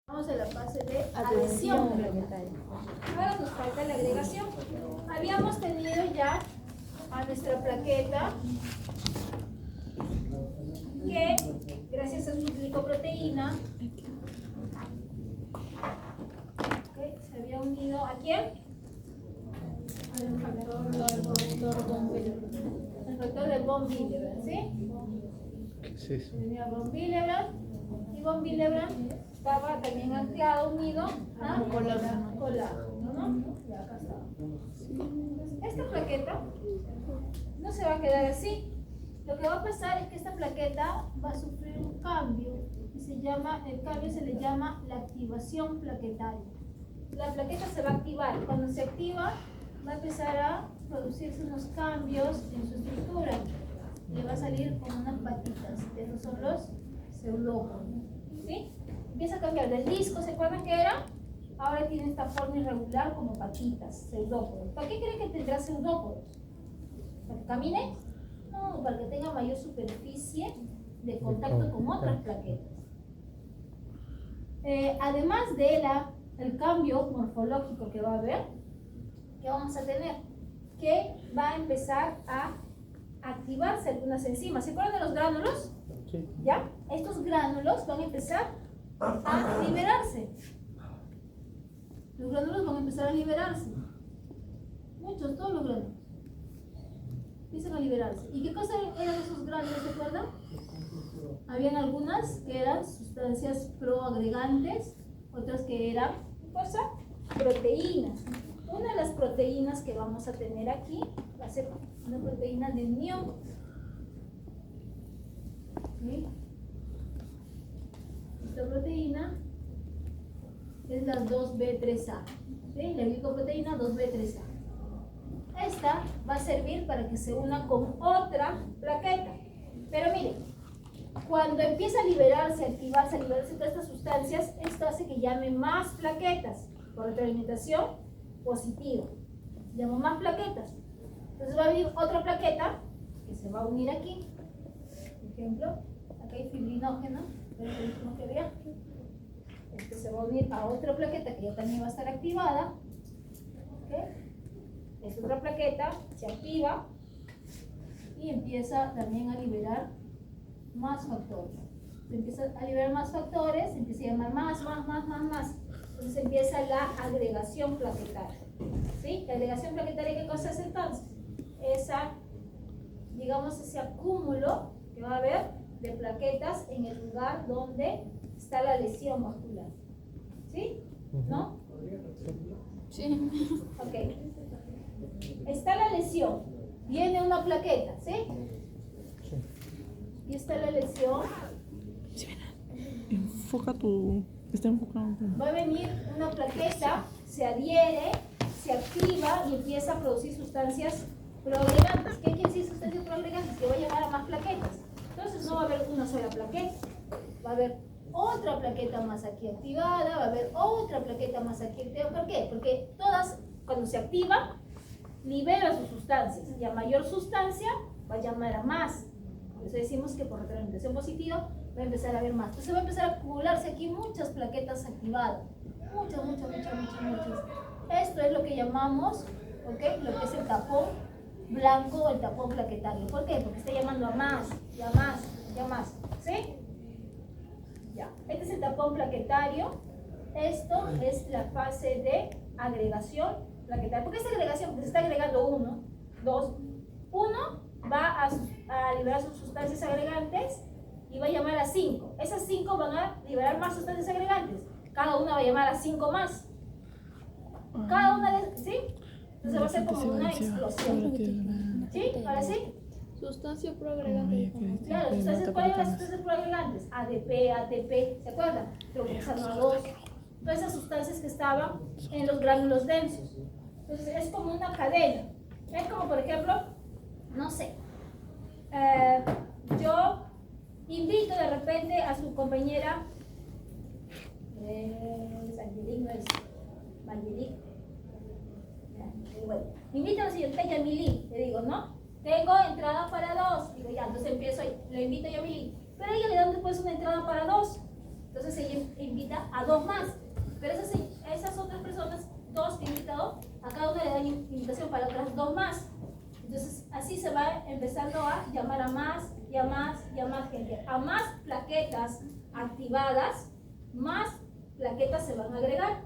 Vamos a la fase de adhesión planetaria. Ahora nos falta la agregación. Habíamos tenido ya a nuestra plaqueta que, gracias a su glicoproteína, se había unido ¿a quién? Al factor de von Willebrand, ¿sí? Sí. Tenía von Willebrand y von Willebrand estaba también anclado, unido a colágeno, ¿no? Y acá está. Esta plaqueta no se va a quedar así. Lo que va a pasar es que esta plaqueta va a sufrir un cambio y el cambio se le llama la activación plaquetaria. La plaqueta se va a activar. Cuando se activa, va a empezar a producirse unos cambios en su estructura. Le va a salir con unas patitas. Estos son los pseudópodos. ¿Sí? Empieza a cambiar del disco, ¿se acuerdan qué era? Ahora tiene esta forma irregular como patitas, pseudópodos. ¿Para qué creen que tendrá pseudópodos? ¿Para que camine? No, para que tenga mayor superficie de contacto con otras plaquetas. Además del cambio morfológico que va a haber, ¿qué vamos a tener? Que va a empezar a activarse algunas enzimas. ¿Se acuerdan de los gránulos? Sí. ¿Ya? Estos gránulos van a empezar a liberarse. Los gránulos van a empezar a liberarse. Muchos, todos los gránulos. Empiezan a liberarse. ¿Y qué cosa eran esos gránulos, se acuerdan? Habían algunas que eran sustancias proagregantes, otras que eran, ¿qué cosa? Proteínas. Una de las proteínas que vamos a tener aquí va a ser una proteína de unión. ¿Sí? Esta proteína es la 2B3A. ¿Sí? La glicoproteína 2B3A. Esta va a servir para que se una con otra plaqueta. Pero miren, cuando empieza a liberarse, a activarse, todas estas sustancias, esto hace que llame más plaquetas por retroalimentación positiva. Llamo más plaquetas. Entonces va a venir otra plaqueta que se va a unir aquí. Por ejemplo, acá hay fibrinógeno. ¿Ven el último que había? Este se va a unir a otra plaqueta que ya también va a estar activada. ¿Okay? Es otra plaqueta, se activa y empieza también a liberar más factores. Se empieza a liberar más factores, se empieza a llamar más. Entonces empieza la agregación plaquetaria. ¿Sí? La agregación plaquetaria, ¿qué cosa es entonces? Digamos, ese acúmulo que va a haber de plaquetas en el lugar donde está la lesión vascular. ¿Sí? ¿No? Sí. Ok. Está la lesión, viene una plaqueta, ¿sí? Y está la lesión. Enfoca tu... Está enfocado. Va a venir una plaqueta, se adhiere, se activa y empieza a producir sustancias proagregantes. ¿Qué quiere decir sustancias proagregantes? Que va a llevar a más plaquetas. Entonces no va a haber una sola plaqueta, va a haber otra plaqueta más aquí activada, va a haber otra plaqueta más aquí activada. ¿Por qué? Porque todas, cuando se activa, libera sus sustancias y a mayor sustancia va a llamar a más. Por eso decimos que por retroalimentación positiva va a empezar a haber más. Entonces va a empezar a acumularse aquí muchas plaquetas activadas. Muchas. Esto es lo que llamamos, ¿ok? Lo que es el tapón blanco o el tapón plaquetario. ¿Por qué? Porque está llamando a más, ya más. ¿Sí? Ya. Este es el tapón plaquetario. Esto es la fase de agregación plaquetaria. ¿Por qué es agregación? Porque se está agregando 1, 2. 1 va a liberar sus sustancias agregantes y va a llamar a 5. Esas 5 van a liberar más sustancias agregantes. Cada una va a llamar a 5 más. Cada una de... ¿Sí? Entonces va a ser como una explosión. ¿Sí? ¿Ahora sí? Sustancia proagregante. Claro, sustancias proagregantes. ADP, ATP, ¿se acuerdan? Clorhexano 2. Todas esas sustancias que estaban en los gránulos densos. Entonces es como una cadena. Es como, por ejemplo, no sé, yo invito de repente a su compañera, Angelique, no es Angelique, bueno, invito a la señorita Yamilí, le digo, ¿no? Tengo entrada para 2, digo ya, entonces empiezo ahí, le invito a Yamilí, pero ella le dan después una entrada para 2. Entonces Entonces ella invita a 2 más. Pero esas otras personas, 2 que he invitado, a cada una le dan invitación para otras 2 más. Entonces así se va empezando a llamar a más y a más y a más gente. A más plaquetas activadas, más plaquetas se van a agregar.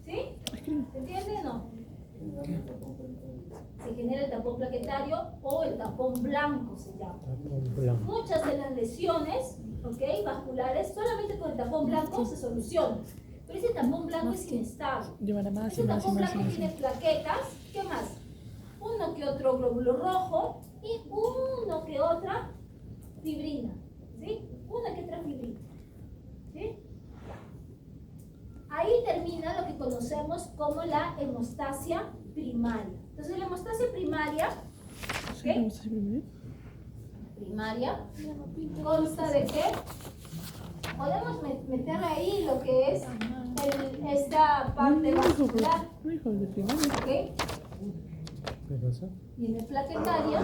¿Sí? ¿Se entiende o no? Se genera el tapón plaquetario o el tapón blanco se llama. Muchas de las lesiones, vasculares, solamente con el tapón blanco se solucionan. Pero ese tapón blanco es inestable. Ese tapón blanco tiene plaquetas, ¿qué más? Uno que otro glóbulo rojo y uno que otra fibrina. ¿Sí? Una que otra fibrina. ¿Sí? Ahí termina lo que conocemos como la hemostasia primaria. Entonces la hemostasia primaria, primaria consta de que podemos meter ahí lo que es esta parte vascular. Viene plaquetaria.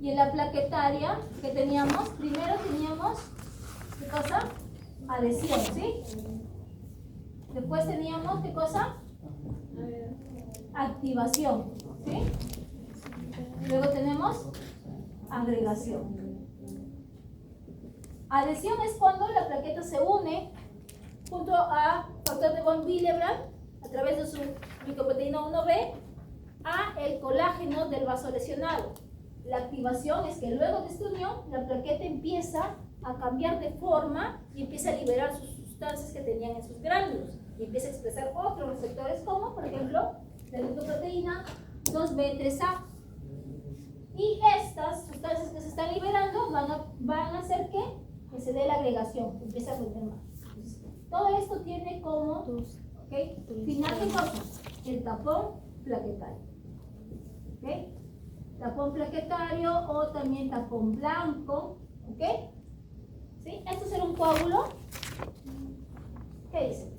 Y en la plaquetaria que teníamos, primero teníamos, ¿qué cosa? Adhesión, ¿sí? Después teníamos, ¿qué cosa? Activación, ¿sí? Luego tenemos agregación. Adhesión es cuando la plaqueta se une junto a factor de von Willebrand a través de su glicoproteína 1B a el colágeno del vaso lesionado. La activación es que luego de esta unión la plaqueta empieza a cambiar de forma y empieza a liberar sus sustancias que tenían en sus gránulos y empieza a expresar otros receptores como por ejemplo la glicoproteína 2B3A. Y estas sustancias que se están liberando van a hacer que se dé la agregación, que empiece a vender más. Todo esto tiene como final de cosas el tapón plaquetario. Tapón plaquetario o también tapón blanco. ¿Sí? ¿Esto será un coágulo? ¿Qué dice?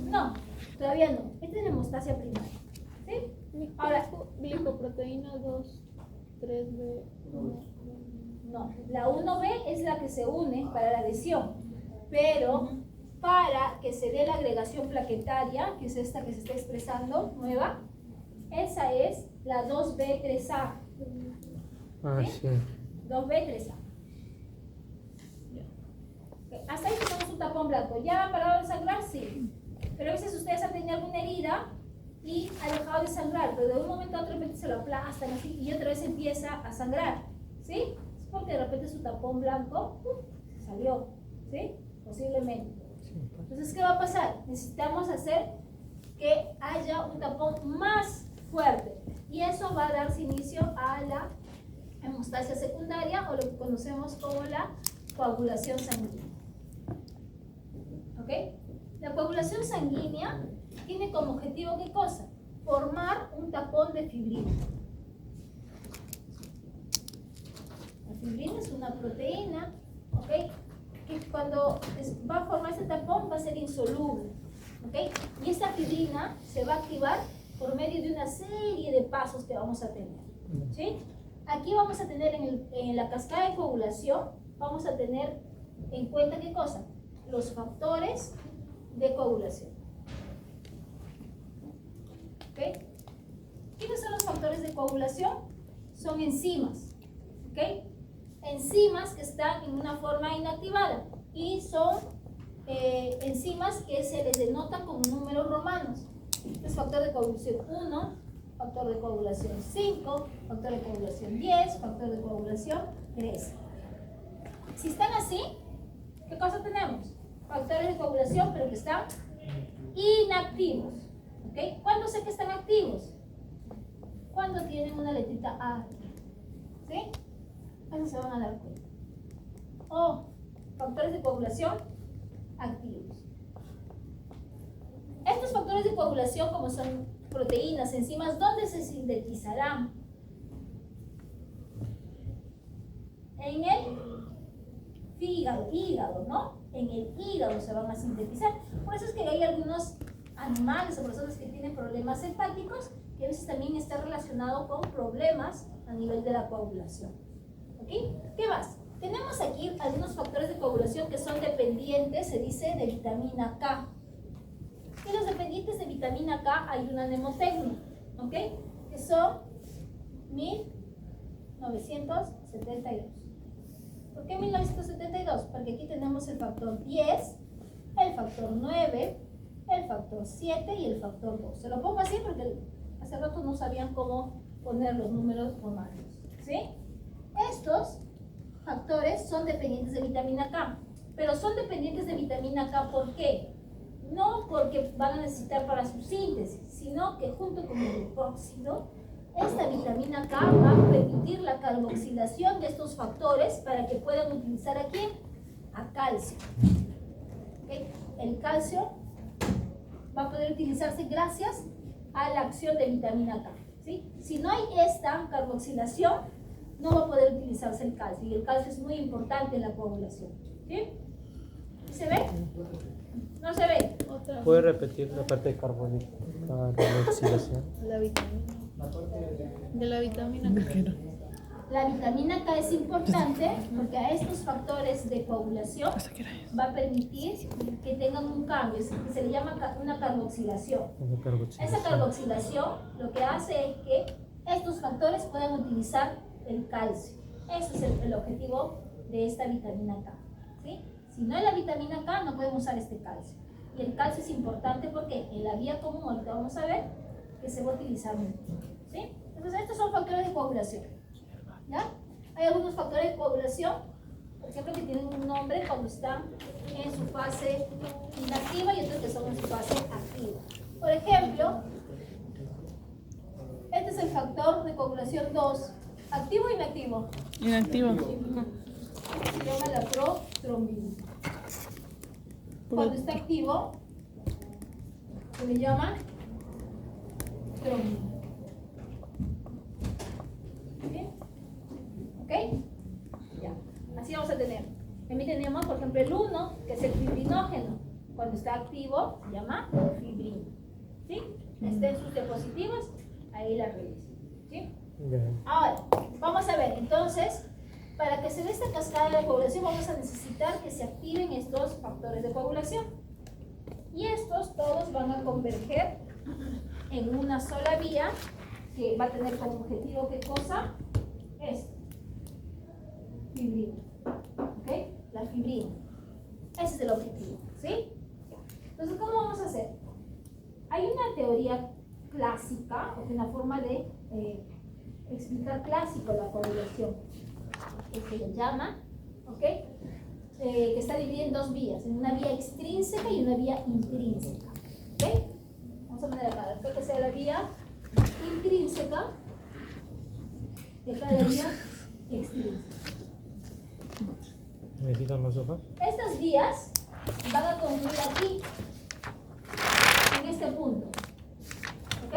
No, todavía no. Esta es la hemostasia primaria. ¿Sí? Ahora, glicoproteína 2, 3B. no, la 1B es la que se une para la adhesión, pero para que se dé la agregación plaquetaria, que es esta que se está expresando, nueva, esa es la 2B3A. ¿Sí? 2B3A. Hasta ahí tenemos un tapón blanco. ¿Ya ha parado de sangrar? Sí. Pero a veces ustedes han tenido alguna herida y ha dejado de sangrar, pero de un momento a otro de repente se lo aplastan así y otra vez empieza a sangrar. ¿Sí? Es porque de repente su tapón blanco salió. ¿Sí? Posiblemente. Entonces, ¿qué va a pasar? Necesitamos hacer que haya un tapón más fuerte y eso va a darse inicio a la hemostasia secundaria o lo que conocemos como la coagulación sanguínea. La coagulación sanguínea tiene como objetivo ¿qué cosa? Formar un tapón de fibrina. La fibrina es una proteína, que cuando va a formar este tapón va a ser insoluble, y esta fibrina se va a activar por medio de una serie de pasos que vamos a tener, ¿sí? Aquí vamos a tener en la cascada de coagulación, vamos a tener en cuenta ¿qué cosa? Los factores de coagulación. ¿Quiénes son los factores de coagulación? Son enzimas. Enzimas que están en una forma inactivada y son enzimas que se les denotan con números romanos. Este es factor de coagulación 1, factor de coagulación 5, factor de coagulación 10, factor de coagulación 13. Si están así, ¿qué cosa tenemos? Factores de coagulación, pero que están inactivos. ¿Cuándo sé que están activos? Cuando tienen una letrita A. ¿Sí? Eso se van a dar cuenta. O factores de coagulación activos. Estos factores de coagulación, como son proteínas, enzimas, ¿dónde se sintetizarán? En el hígado, ¿no? En el hígado se van a sintetizar. Por eso es que hay algunos animales o personas que tienen problemas hepáticos que a veces también está relacionado con problemas a nivel de la coagulación. ¿Qué más? Tenemos aquí algunos factores de coagulación que son dependientes, se dice, de vitamina K. Y los dependientes de vitamina K hay una mnemotecnia, ¿ok? Que son 1972. ¿Por qué 1972? Porque aquí tenemos el factor 10, el factor 9, el factor 7 y el factor 2. Se lo pongo así porque hace rato no sabían cómo poner los números romanos, ¿sí? Estos factores son dependientes de vitamina K, pero son dependientes de vitamina K ¿por qué? No porque van a necesitar para su síntesis, sino que junto con el epóxido, esta vitamina K va a permitir la carboxilación de estos factores para que puedan utilizar ¿a quién? A calcio. ¿Okay? El calcio va a poder utilizarse gracias a la acción de vitamina K, ¿sí? Si no hay esta carboxilación, no va a poder utilizarse el calcio, y el calcio es muy importante en la coagulación, ¿sí? ¿Se ve? ¿No se ve? Otra. ¿Puede repetir la parte de carboxilación? La vitamina. De la vitamina K. La vitamina K es importante porque a estos factores de coagulación va a permitir que tengan un cambio, que se le llama una carboxilación. Esa carboxilación lo que hace es que estos factores puedan utilizar el calcio. Ese es el objetivo de esta vitamina K, ¿sí? Si no hay la vitamina K, no podemos usar este calcio. Y el calcio es importante porque en la vía común, ahorita vamos a ver, que se va a utilizar mucho, ¿sí? Entonces, estos son factores de coagulación, ¿ya? Hay algunos factores de coagulación, por ejemplo, que tienen un nombre cuando están en su fase inactiva y otros que son en su fase activa. Por ejemplo, este es el factor de coagulación 2. ¿Activo o inactivo? Inactivo. Se llama la protrombina. Cuando está activo, se le llama trombina. ¿Bien? ¿Ok? Ya. Así vamos a tener. También tenemos, por ejemplo, el 1, que es el fibrinógeno. Cuando está activo, se llama fibrina. ¿Sí? Estén sus diapositivas, ahí la revisan. ¿Sí? Ahora, vamos a ver, entonces, para que se dé esta cascada de coagulación vamos a necesitar que se activen estos factores de coagulación. Y estos todos van a converger en una sola vía que va a tener como objetivo, ¿qué cosa? Esto. Fibrina. ¿Ok? La fibrina. Ese es el objetivo, ¿sí? Entonces, ¿cómo vamos a hacer? Hay una teoría clásica, o una forma de explicar clásico la coagulación, que se le llama, ¿ok? Que está dividida en dos vías, en una vía extrínseca y una vía intrínseca, ¿ok? Vamos a poner acá, después que sea la vía intrínseca, que está la vía extrínseca. ¿Necesitan los ojos? Estas vías van a concluir aquí, en este punto, ¿ok?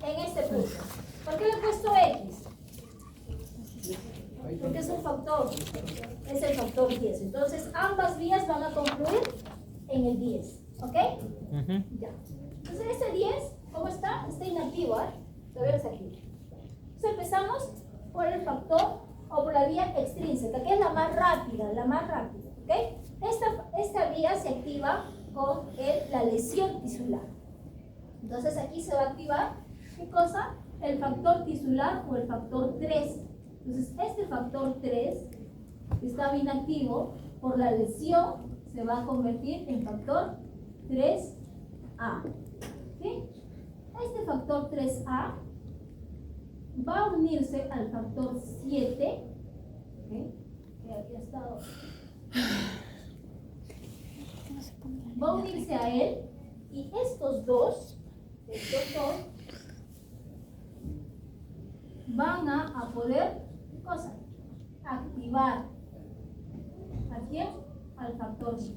En este punto. ¿Por qué le he puesto X? Porque es un factor, es el factor 10. Entonces, ambas vías van a concluir en el 10, ¿ok? Ya. Entonces, este 10, ¿cómo está? Está inactivo, ¿eh? Todavía es activo. Entonces, empezamos por el factor o por la vía extrínseca, que es la más rápida, ¿ok? Esta vía se activa con la lesión tisular. Entonces, aquí se va a activar, ¿qué cosa? El factor tisular o el factor 3. Entonces, este factor 3 que estaba inactivo por la lesión se va a convertir en factor 3A. ¿Sí? Este factor 3A va a unirse al factor 7, ¿okay? Que aquí ha estado. Va a unirse a él y estos dos van a poder, ¿qué cosa? Activar ¿a quién? Al factor 10.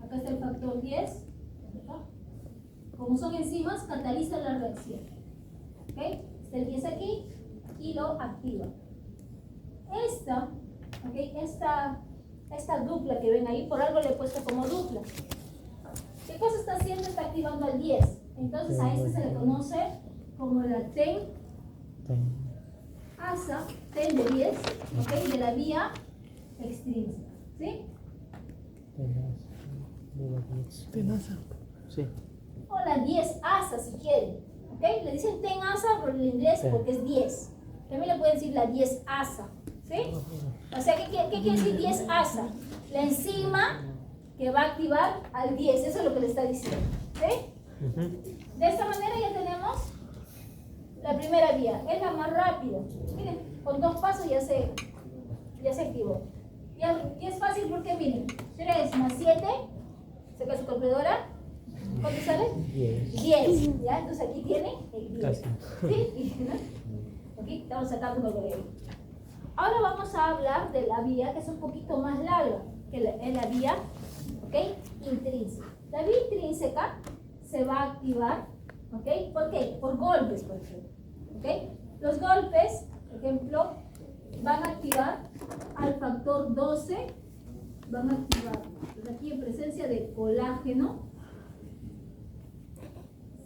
Acá está el factor 10. Como son enzimas, cataliza la reacción. ¿Ok? Está el 10 aquí y lo activa. Esta dupla que ven ahí, por algo le he puesto como dupla. ¿Qué cosa está haciendo? Está activando al 10. Entonces a este se le conoce como la TEN asa ten de 10, ¿ok? De la vía extrínseca, ¿sí? Tenaza. Sí. O la 10 asa si quieren, ¿ok? Le dicen ten asa por el inglés porque es 10. También le pueden decir la 10 asa, ¿sí? O sea, ¿qué quiere decir 10 asa? La enzima que va a activar al 10, eso es lo que le está diciendo, ¿sí? De esta manera ya tenemos la primera vía, es la más rápida. Miren, con 2 pasos ya se activó. Y es fácil porque miren, 3 más 7, saca su calculadora, ¿cuánto sale? 10, ¿ya? Entonces aquí tiene el 10. Casi. ¿Sí? ¿No? Aquí estamos sacando un calculador. Ahora vamos a hablar de la vía que es un poquito más larga que la vía, ¿ok? Intrínseca. La vía intrínseca se va a activar, ¿ok? ¿Por qué? Por golpes, por ejemplo, ¿ok? Los golpes, por ejemplo, van a activar al factor 12, van a activar, pues aquí en presencia de colágeno,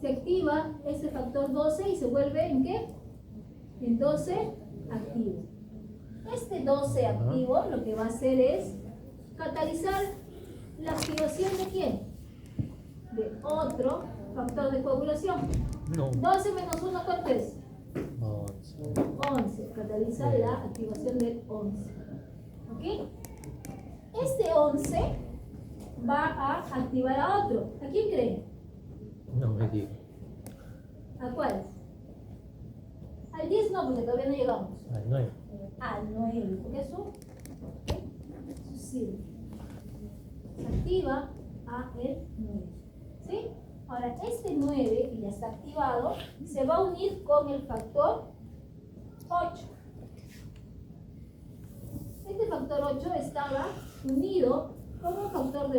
se activa ese factor 12 y se vuelve ¿en qué? En 12 activo. Este 12 activo lo que va a hacer es catalizar la activación de ¿quién? De otro factor de coagulación. No. 12 menos 1, ¿cuánto es? 11. 11. Cataliza la activación del 11. ¿Ok? Este 11 va a activar a otro. ¿A quién creen? No me diga. ¿A cuál? Al 10 no, porque todavía no llegamos. Al 9. Al 9, porque eso sirve. Se activa a el 9. ¿Sí? Ahora, este 9 que ya está activado se va a unir con el factor 8. Este factor 8 estaba unido con un factor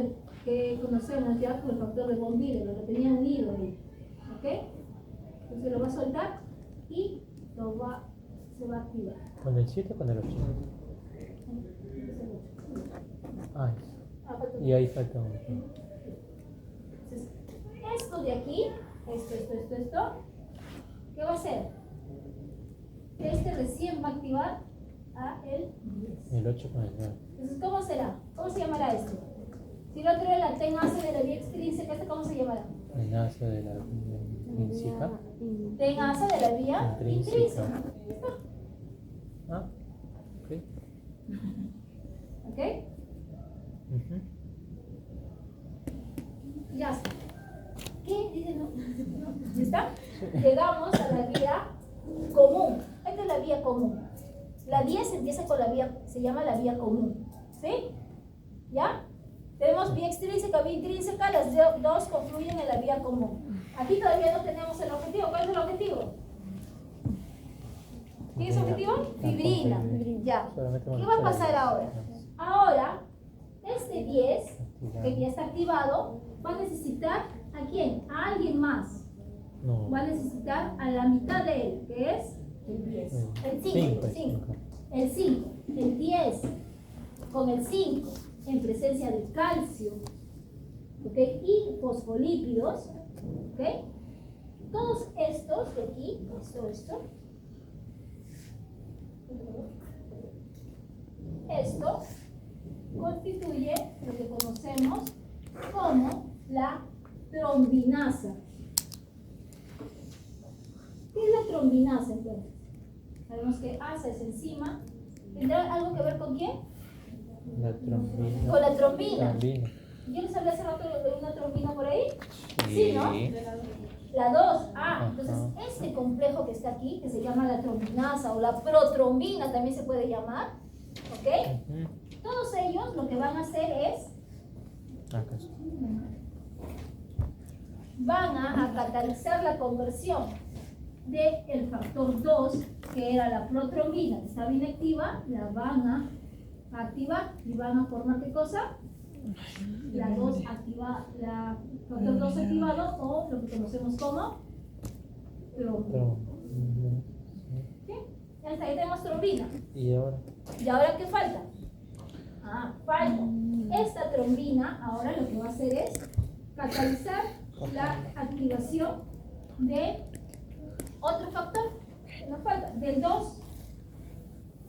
que conocemos ya como el factor de von Willebrand, lo que tenía unido ahí. ¿Ok? Entonces lo va a soltar y se va a activar. ¿Con el 7 o con el 8? Ay. Y ahí falta uno. Entonces, esto de aquí, esto, ¿qué va a hacer? Este recién va a activar a el 10. El 8 con el 9. Entonces, ¿cómo será? ¿Cómo se llamará esto? Si el otro era la tenasa de la vía extrínseca, ¿este cómo se llamará? Tenaza de la intrínseca. Tenasa de la vía intrínseca. ¿Listo? Ah, ok. ¿Ok? Ya está. ¿Qué? Dice no. ¿Ya está? Llegamos a la vía común. Esta es la vía común. La 10 empieza con la vía, se llama la vía común. ¿Sí? ¿Ya? Tenemos vía extrínseca, vía intrínseca, las dos confluyen en la vía común. Aquí todavía no tenemos el objetivo. ¿Cuál es el objetivo? ¿Qué es el objetivo? Fibrina. Ya. ¿Qué va a pasar ahora? Ahora, este 10, que ya está activado, va a necesitar ¿a quién? A alguien más. No. Va a necesitar a la mitad de él, que es el 10. El 5. El 5. El 10 con el 5 en presencia de calcio, ¿ok? Y fosfolípidos, ¿ok? Todos estos de aquí, esto constituye lo que conocemos como la trombinasa. ¿Qué es la trombinasa entonces? Sabemos que asa es enzima. ¿Tendrá algo que ver con quién? La trombina. Con la trombina. Trombina. ¿Yo les hablé hace rato de una trombina por ahí? Sí. ¿no? La 2. Ajá. Entonces este complejo que está aquí, que se llama la trombinasa o la protrombina también se puede llamar, ¿ok? Todos ellos lo que van a hacer es ¿Acaso? van a catalizar la conversión del factor 2, que era la protrombina, que estaba inactiva, la van a activar y van a formar ¿qué cosa? La 2 activa, la factor 2 activado o lo que conocemos como trombina. ¿Sí? Ya está, ahí tenemos trombina. ¿Y ahora? ¿Y ahora qué falta? Falta. Esta trombina ahora lo que va a hacer es catalizar la activación de otro factor. Nos falta del 2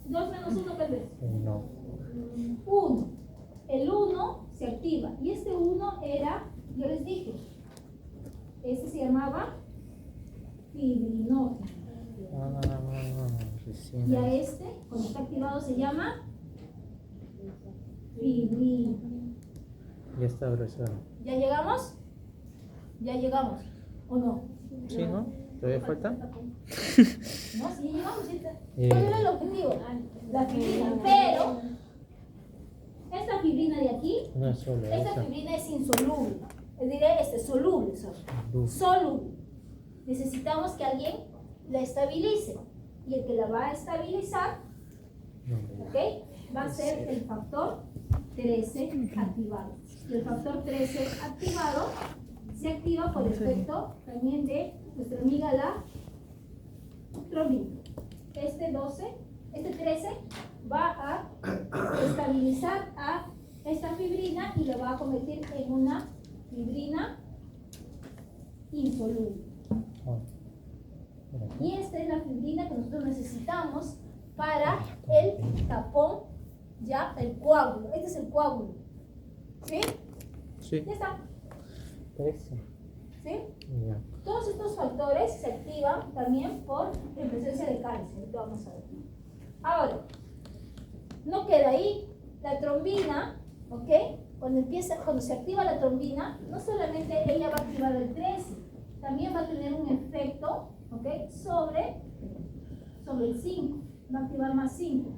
2 menos 1, ¿qué es? 1. 1. El 1 se activa. Y este 1 era, yo les dije, este se llamaba fibrinógeno. Y a este, cuando está activado, se llama fibrina. Ya está, profesora. ¿Ya llegamos? Ya llegamos. ¿O no? Sí, ¿no? ¿Todavía falta? No, sí llegamos. ¿Sí? ¿Cuál era el objetivo? La fibrina. Pero, esta fibrina de aquí, No es solo esta esa. fibrina es insoluble. Es decir, soluble. Soluble. Necesitamos que alguien la estabilice. Y el que la va a estabilizar, ¿ok? Va a ser el factor 13 activado. Y el factor 13 activado se activa por efecto también de nuestra amiga la trombina. Este 13 va a estabilizar a esta fibrina y la va a convertir en una fibrina insoluble. Y esta es la fibrina que nosotros necesitamos para el tapón, ya el coágulo. Este es el coágulo. ¿Sí? Sí. Ya está. 13. ¿Sí? Ya. Todos estos factores se activan también por en presencia de calcio. Lo vamos a ver. Ahora, no queda ahí. La trombina, ¿ok? Cuando se activa la trombina, no solamente ella va a activar el 13, también va a tener un efecto, ¿ok? sobre el 5. Va a activar más 5.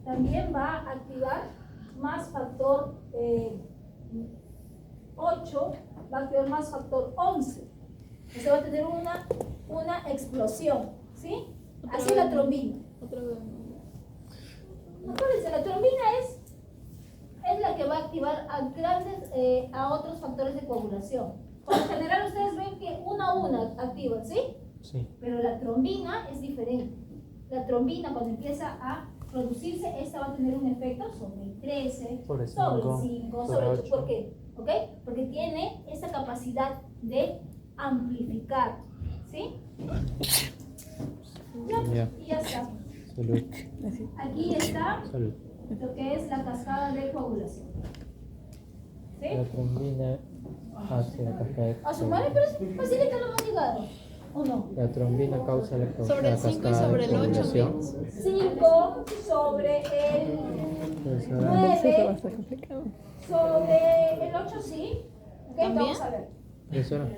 También va a activar más factor 8, va a activar más factor 11. O sea, va a tener una explosión, ¿sí? Así la trombina. Otra vez. Acuérdense, la trombina es la que va a activar a otros factores de coagulación. Por lo general ustedes ven que una a una activan, ¿sí? Sí. Pero la trombina es diferente. La trombina, cuando empieza a producirse, esta va a tener un efecto sobre el 13, Sobre el sobre 5, el 5, sobre sobre el 8. 8. ¿Por qué? ¿Ok? Porque tiene esa capacidad de amplificar, ¿sí? Ya. Y ya está. Salud. Aquí está Salud. lo que es la cascada de coagulación. ¿Sí? La trombina hace la cascada de A su madre, pero es fácil que no hemos llegado. ¿O no? La trombina causa la Sobre el 5 y sobre el 8. 5 sobre el Profesora, 9 sobre el 8, sí. Ok, ¿También? vamos a ver. profesora,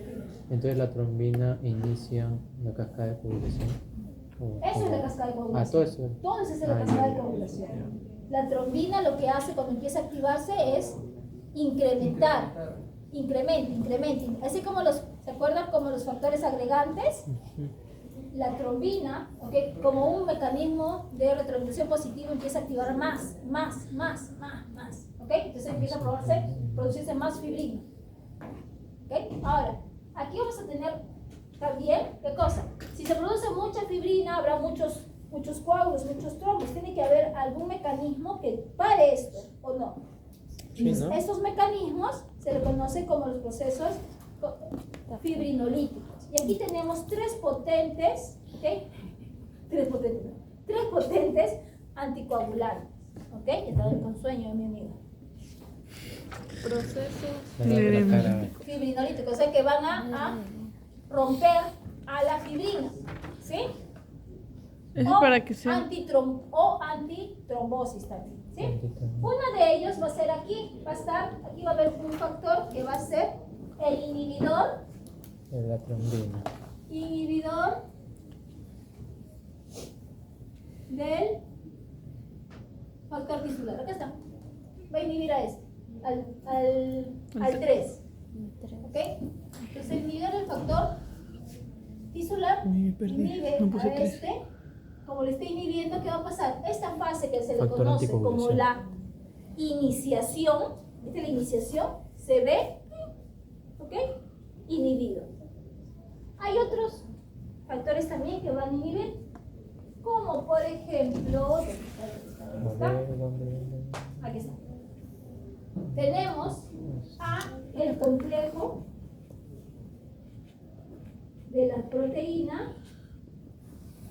entonces la trombina inicia la cascada de coagulación. Eso es la cascada de coagulación. Ah, todo eso. Todo eso es la cascada de coagulación. La trombina lo que hace cuando empieza a activarse es incrementar. Incrementa. Así como ¿se acuerdan como los factores agregantes? La trombina, ¿okay? Como un mecanismo de retroalimentación positivo, empieza a activar más, ¿ok? Entonces empieza a producirse más fibrina. ¿Ok? Ahora, aquí vamos a tener también, ¿qué cosa? Si se produce mucha fibrina, habrá muchos coágulos, muchos trombos. Tiene que haber algún mecanismo que pare esto, ¿o no? Sí, ¿no? Estos mecanismos se le conocen como los procesos fibrinolíticos. Y aquí tenemos tres potentes anticoagulantes. ¿Ok? Estaba con sueño de mi amiga. Procesos Fibrinolíticos, o sea que van a romper a la fibrina. ¿Sí? eso para que sea. Antitrombosis también. ¿Sí? Uno de ellos va a ser aquí, aquí va a haber un factor que va a ser el inhibidor De la trombina. del factor tisular. Acá está. Va a inhibir a este, al 3. ¿Ok? Entonces, inhibidor del factor tisular inhibe a este. Como le está inhibiendo, ¿qué va a pasar? Esta fase que se le Factor conoce como anticoagulación. la iniciación, se ve, ¿ok? Inhibido. Hay otros factores también que van a inhibir, como por ejemplo, aquí está. Tenemos el complejo de la proteína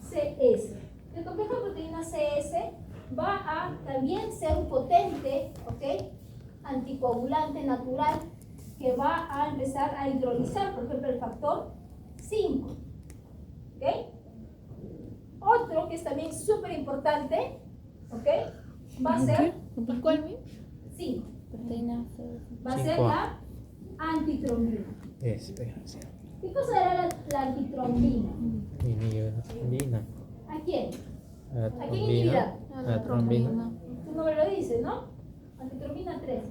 CS. El complejo de proteína CS va a también ser un potente, ¿ok? Anticoagulante natural que va a empezar a hidrolizar, por ejemplo, el factor 5. ¿Ok? Otro que es también súper importante, ¿ok? Va a ser ¿Cuál? 5. Va a ser la antitrombina. ¿Qué cosa era la antitrombina? Trombina. ¿A quién? La ¿A quién inhibirá? La trombina. Tu nombre lo dice, ¿no? Antitrombina 3.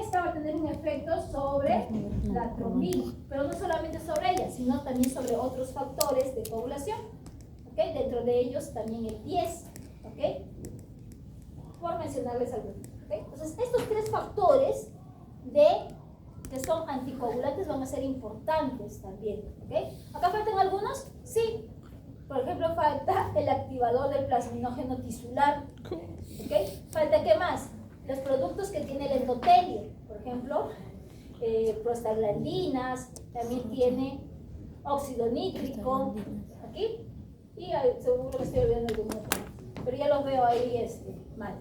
Esta va a tener un efecto sobre la trombina, pero no solamente sobre ella, sino también sobre otros factores de coagulación. ¿Ok? Dentro de ellos también el 10. ¿Ok? Por mencionarles algunos. ¿Ok? Entonces, estos 3 factores que son anticoagulantes van a ser importantes también. ¿Ok? ¿Acá faltan algunos? Sí. Por ejemplo, falta el activador del plasminógeno tisular. ¿Ok? ¿Falta qué más? Los productos que tiene el endotelio, por ejemplo, prostaglandinas, también tiene óxido nítrico, aquí, y seguro que estoy olvidando algún otro, pero ya los veo ahí mal.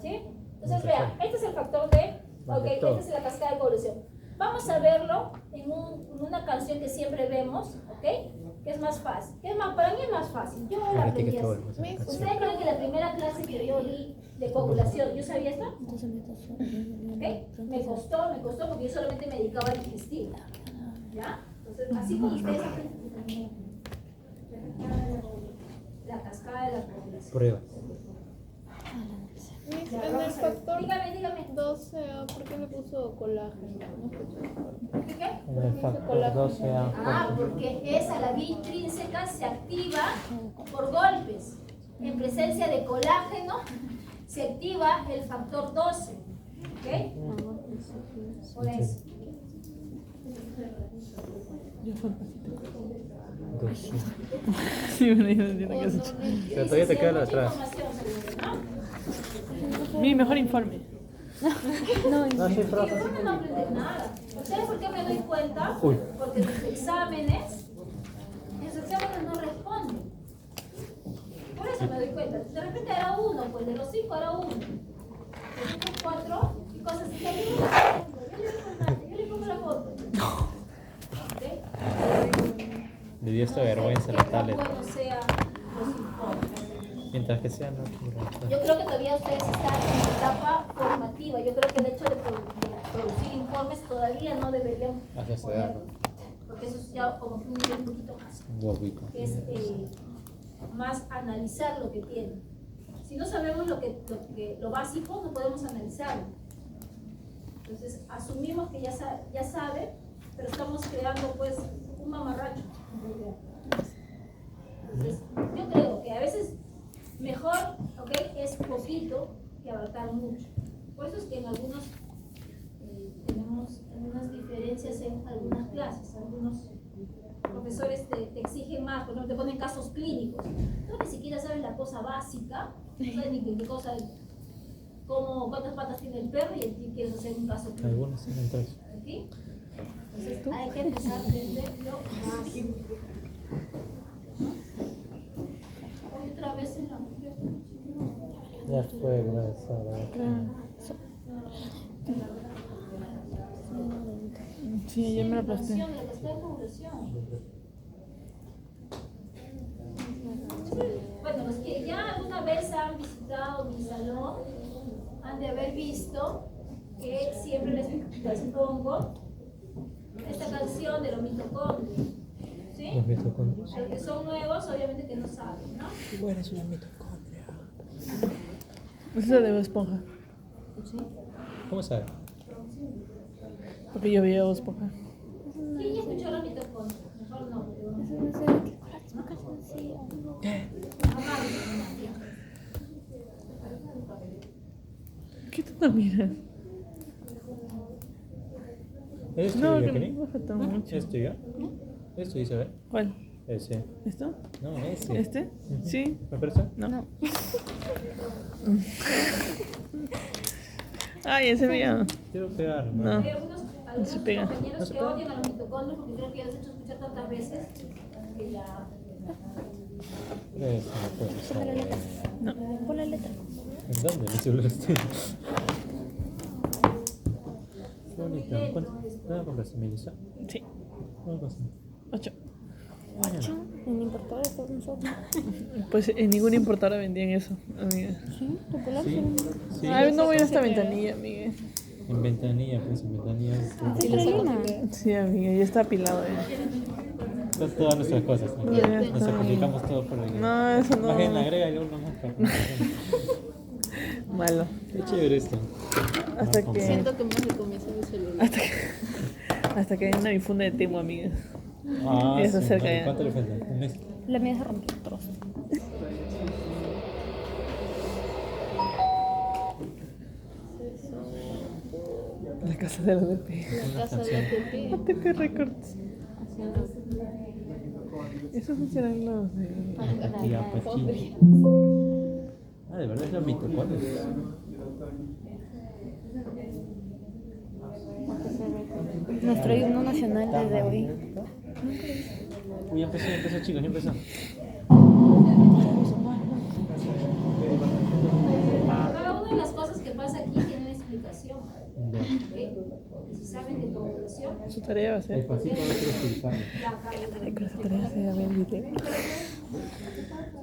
¿Sí? Entonces, vean, este es el factor de, ok, esta es la cascada de coagulación. Vamos a verlo en una canción que siempre vemos, ¿ok? Que es más fácil. Para mí es más fácil. Yo la aprendí así. ¿Ustedes creen que la primera clase que yo di de coagulación, yo sabía esto? ¿Ok? Me costó porque yo solamente me dedicaba al digestivo. ¿Ya? Entonces, así como ustedes aprenden la cascada de la coagulación. Prueba. En el factor Dígame. 12A, ¿por qué le puso colágeno? No escuché. ¿Qué? En el factor 12A. Porque esa, la vía intrínseca, se activa por golpes. En presencia de colágeno se activa el factor 12. ¿Ok? Por eso. Sí, bueno, yo no entiendo qué has hecho. Pero todavía te queda la de atrás. Mi mejor informe. No, sí, profe. Yo no aprendí nada. ¿Ustedes por qué me doy cuenta? Uy. Porque los exámenes no responden. Por eso me doy cuenta. De repente era uno, pues de los 5 era uno. De los 4 y cosas así. Yo le pongo la foto. ¿Ok? Le dio esta vergüenza la tablet. Bueno sea los informes. Mientras que sea, no. Yo creo que todavía ustedes están en la etapa formativa. Yo creo que el hecho de producir informes todavía no deberían ponerlo, porque eso es ya como que un nivel un poquito más, que es más analizar lo que tienen. Si no sabemos lo básico, no podemos analizarlo. Entonces asumimos que ya sabe, pero estamos creando pues un mamarracho. Entonces yo creo que a veces mejor, ¿ok? Es poquito que abarcar mucho. Por eso es que en algunos tenemos algunas diferencias en algunas clases. Algunos profesores te exigen más, por ejemplo, te ponen casos clínicos. Tú ni siquiera sabes la cosa básica, no sabes ni qué cosa, cuántas patas tiene el perro y tú quieres hacer un caso clínico. Algunos tienen tres. ¿Sí? Entonces hay que empezar desde lo básico. Otra vez en la Ya fue, gracias. Sí, ayer me lo aplasté. La cascada de coagulación. Bueno, los que ya alguna vez han visitado mi salón han de haber visto que siempre les pongo esta canción de los mitocondrios. ¿Sí? Los mitocondrios. Los que son nuevos, obviamente que no saben, ¿no? Tú eres una mitocondria. Esa de Bob Esponja. ¿Cómo sabe? Porque yo veía Bob Esponja. ¿Quién ya escuchó los mitocondrios? Mejor no. ¿Qué tú miras? ¿Es No, tuyo, que Kenny? me falta mucho. ¿Es tuyo? ¿Es tuyo, Isabel? ¿Cuál? Ese. ¿Esto? No, ese. ¿Este? Sí. ¿Me parece? No. Ay, ese mío. Quiero pegar, No. Hay algunos se pega. compañeros No se que pega. odian a los mitocondrios porque creo que ya los he hecho escuchar tantas veces que ya Eso no puede ser. No. Pon la letra. ¿En dónde? Mi celular está. Qué bonita. ¿Cuánto? ¿Dónde compraste, Melissa? Sí. ¿Dónde compraste? 8. ¿8? ¿En importador estás nosotros? Pues en ninguna importadora vendían eso, amiga. Sí, popular. Sí. Sí. Ay, no voy a ir a esta ventanilla, amiga. En ventanilla, pues en ventanilla. Sí, le saco una. Sí, amiga, ya está apilado ya. Están todas nuestras cosas. ¿No? Ya Nos está. sacrificamos todo por el. No, eso no. Más bien, agrégale uno más para. Malo. Qué chévere esto. Hasta Ah, que, Siento que me hace comienzo mi celular. hasta que hay una difunda de Temu, amiga. Ah, Eso sí, cerca vale. ya. ¿Cuánto le falta? Un mes. La mía se rompió un trozo. La casa de la DP. La casa de Pepe. ATP Records. Esos no serán los de. Tía Pachín. Ah, de verdad es la mitocondria. Nuestro himno nacional desde hoy. Uy, ya empezó, chicos, ya empezó. Cada una de las cosas que pasa aquí tiene una explicación. Ya. ¿Ok? Y si saben de población, Su tarea va a ser. Despacito, no quiero explicarlo. la acabo de Con su tarea se va a ver el video.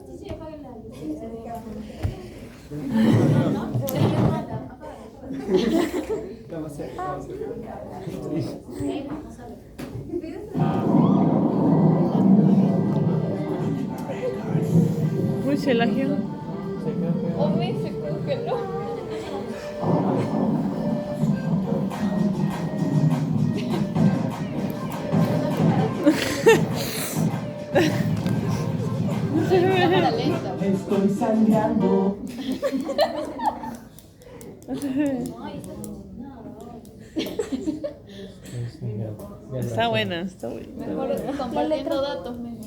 Sí, sí, apaguen la luz. No, se le manda, apágala. Vamos a ver. Uy, se lagió. Hombre, se congeló. Cámara lenta. Estoy sangrando. Está buena, está buena. Mejor compartiendo datos, mejor.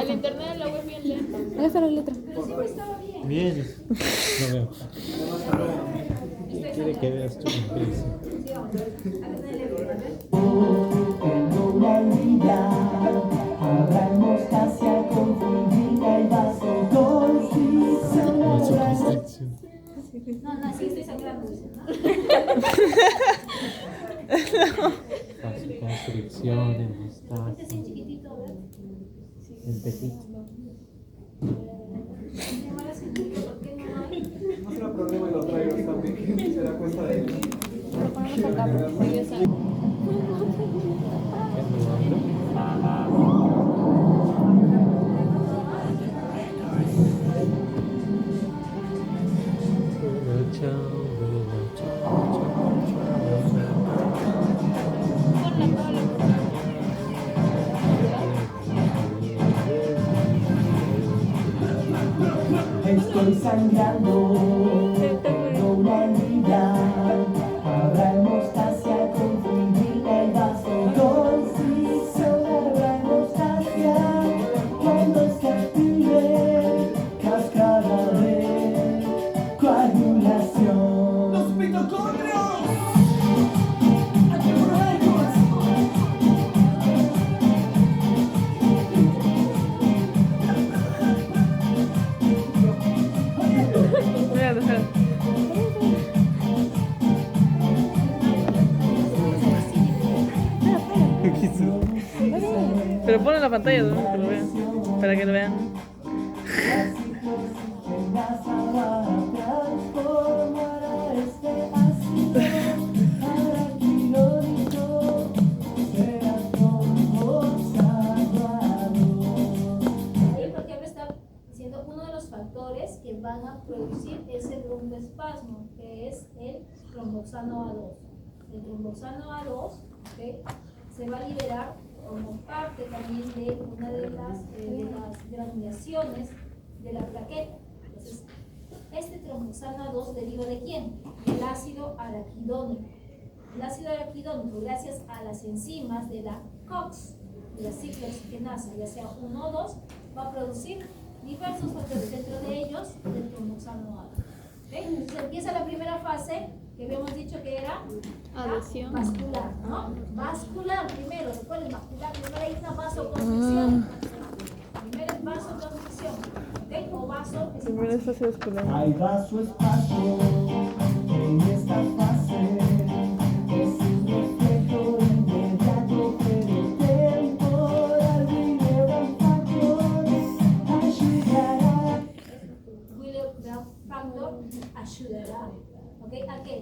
El internet de la web bien lento. Hágase la letra. Bien. No veo. Quiere que veas tú. En una olvidar, hablamos hacia confundida y vaso con No, no, sí estoy sangrando. ¿No? Construcciones, está Este sí chiquitito, ¿verdad? el petito. Qué mala señal, ¿por qué no hay? No será problema y lo traigo también, se da cuenta de ello. Lo ponemos acá porque ya saben. Estoy sangrando. En una olvidar, hablamos hacia confundida y vaso con hablamos hacia cuando se active cascada de coagulación. ¡Los mitocondrios! ¡Aquí por Records! Mira, déjala. Pero ponlo en la pantalla, ¿no? Que lo vean. Para que lo vean. En las aguas transformará este ácido araquidónico, será como sagrado. Ahí, por ejemplo, está diciendo uno de los factores que van a producir ese tromboespasmo, que es el tromboxano A2. El tromboxano A2, ¿ok?, se va a liberar como parte también de una de las granulaciones de la plaqueta. Entonces, este tromboxano A2 deriva de quién? El ácido araquidónico. El ácido araquidónico, gracias a las enzimas de la COX, de la ciclooxigenasa, ya sea 1 o 2, va a producir diversos factores, dentro de ellos el tromboxano A2. ¿Ok? Entonces empieza la primera fase, que que habíamos dicho que era Adhesión. vascular, ¿no? Vascular primero, después es vascular, primero hay una vasoconstricción. Primero es vasoconstricción, ¿ok? O vaso es Primero es fase vascular. Hay vasoespacio en esta fase. Es un reflejo inmediato, pero temporal. Wheeler factor ayudará. Wheeler factor ayudará. ¿Ok? ¿A qué?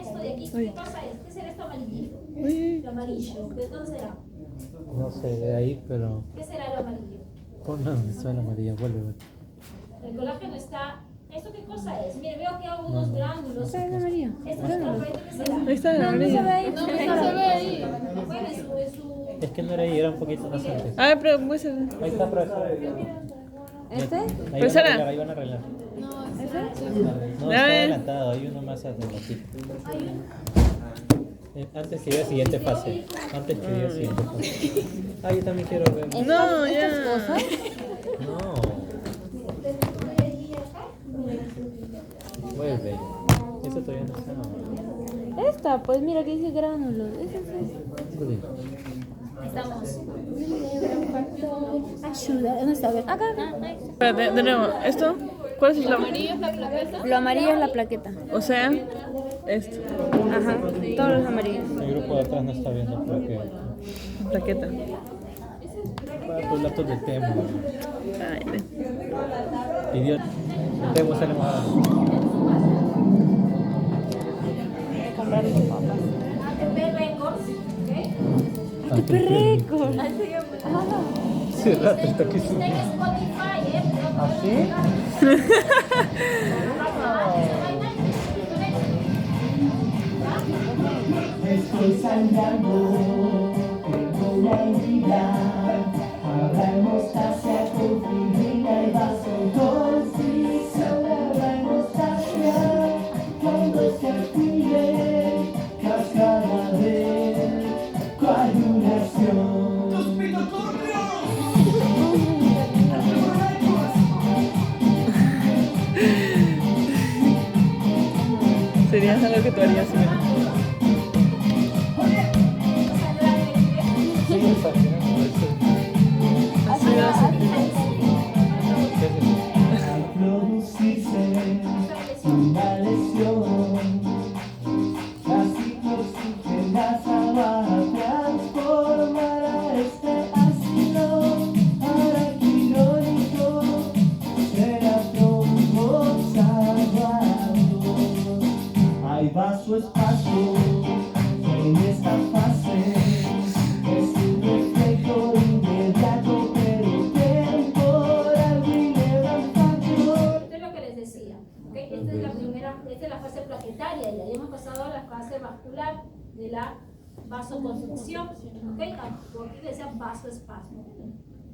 Esto de aquí, ¿qué cosa es? ¿Qué será esto amarillito? Lo amarillo. ¿De dónde será? No sé, de ahí, pero. ¿Qué será lo amarillo? Pon donde está la amarilla, vuelve. El colágeno está. ¿Esto qué cosa es? Mire, veo que hago unos gránulos. ¿Esa es la María? ¿Esto es transparente? ¿Qué será? Ahí está la No, no se ve amarilla. ahí. No, no se ve ahí. Bueno, es su... Es que no era ahí, era un poquito más antes. Ah, pero muéstralo. Ahí está, profesora. ¿Este? Ahí van a Profesora. arreglar, ahí van a arreglar. No, No, Dame. está adelantado, hay uno más adelantito. Antes que diga siguiente fase. Antes que diga siguiente fase. Ah, yo también quiero ver. No, ya. ¿Estas cosas? No. Vuelve. Eso todavía no está. Esta, pues mira que dice gránulos. Esa es. Estamos. Ayuda. ¿Dónde está? A ver. Acá. Espérate, de nuevo. ¿Esto? ¿Cuál es ¿Lo la? amarillo es la plaqueta? Lo amarillo es la plaqueta. O sea, esto. Ajá. Todos los amarillos. El grupo de atrás no está viendo porque. Plaqueta. Para tus datos de Temo. Ay, ve. Idiota. Temo sale más barato. ATP Records, ¿ok? ¡Qué perreco! Sí, rato está aquí. Está en Spotify, ¿eh? ¿Ah, sí? Estoy sangrando, tengo la herida. Habrá hemostasia con fibrina y vasoconstricción. Habrá hemostasia cuando se active cascada de coagulación. ¡Los mitocondrios! Sería algo que tú harías, ¿sí? Al producirse una lesión, la ciclooxigenasa va a transformar a este ácido araquidónico. Será trombosagrado. Hay vasoespacio en esta fase. Es un reflejo inmediato, pero temporal. Wheeler factor. Esto es lo que les decía, ¿ok? Esta es la primera, esta es la fase plaquetaria, y ahí hemos pasado a la fase vascular de la vasoconstricción, ¿ok? Aquí decía vasoespasmo,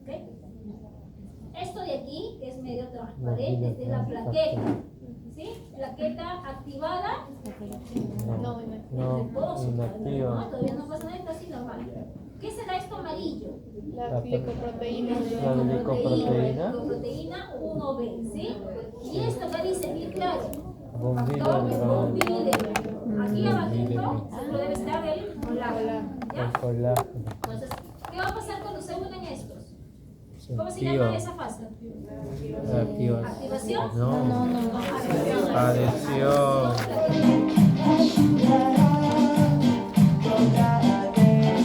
¿ok? Esto de aquí, que es medio transparente, esta es la plaqueta, ¿sí? Plaqueta activada, No, reposo, inactiva. ¿no? Todavía no pasa nada, está así normal. ¿Qué será esto amarillo? La glicoproteína. La glicoproteína. Glicoproteína 1B, ¿sí? Y esto que dice bien claro. Von Factor Willebrand. von Willebrand. Aquí abajito seguro debe estar el colágeno. ¿Ya? El colágeno. Entonces, ¿qué va a pasar cuando se unen estos? ¿Cómo se Activa. llama esa fase? Activa. ¿Activación? No. Adhesión.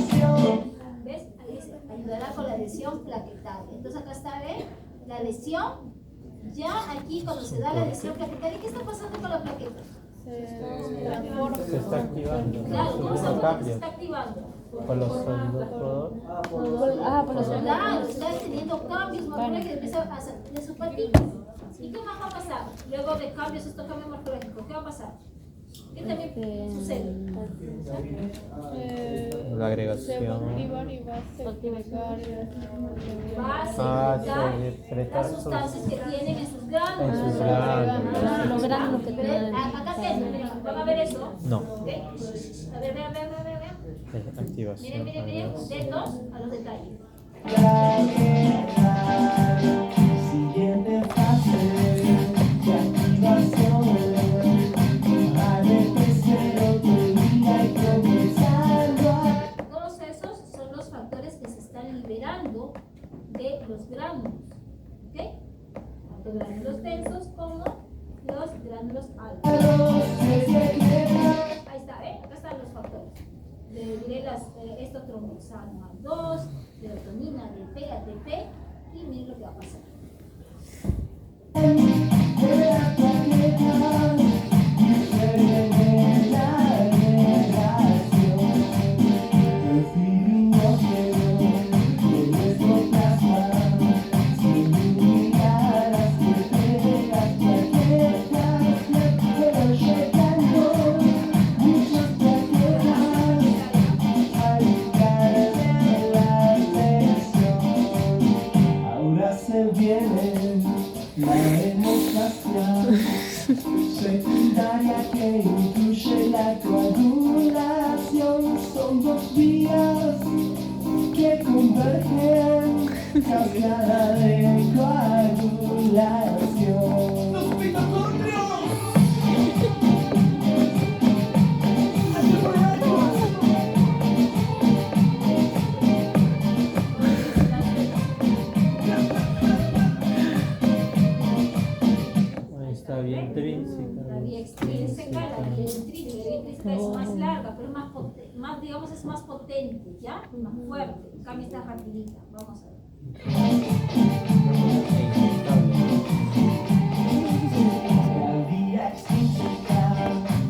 Adhesión. ¿Ves? Ahí dice, ayudará con la lesión plaquetaria. Entonces acá está, ¿ven? La lesión. Ya aquí cuando se da la lesión plaquetaria, ¿qué está pasando con la plaqueta? Se está activando. Claro, ¿cómo se Sufriendo cambios. está activando? Con los soldados. Por los Claro, está teniendo cambios morfológicos que empiezan a hacer de su patita. ¿Y qué más va a pasar? Luego de cambios, estos cambios morfológicos, ¿qué va a pasar? ¿Qué también sucede? La Se va a agregación. activar y va a segregar. Va Ah, a secretar secretar las sustancias que tienen en sus glándulas. En sus glándulas. Los gránulos que Pero, tienen. acá tienen, van a ver eso. No. ¿Ok? A ver, vean. Activación. Miren, atentos a los detalles. Siguiente fase de activación. gránulos. ¿Ok? Tanto gránulos densos como los gránulos altos. Ahí está, ¿eh? Acá están los factores. Le diré esto tromboxano A2, serotonina, DP, ATP, y miren lo que va a pasar. Ahora se viene la demostración secundaria que incluye la coagulación. Son dos vías que convergen, cascada de coagulación. ¡Los mitocondrios! Ahí está bien intrínseca. La vía extrínseca, la vía intrínseca. La vía intrínseca es más larga, pero es más potente, digamos, es más potente, ¿ya? Más fuerte. En cambio, esta es rapidita. Vamos a ver. La vía extrínseca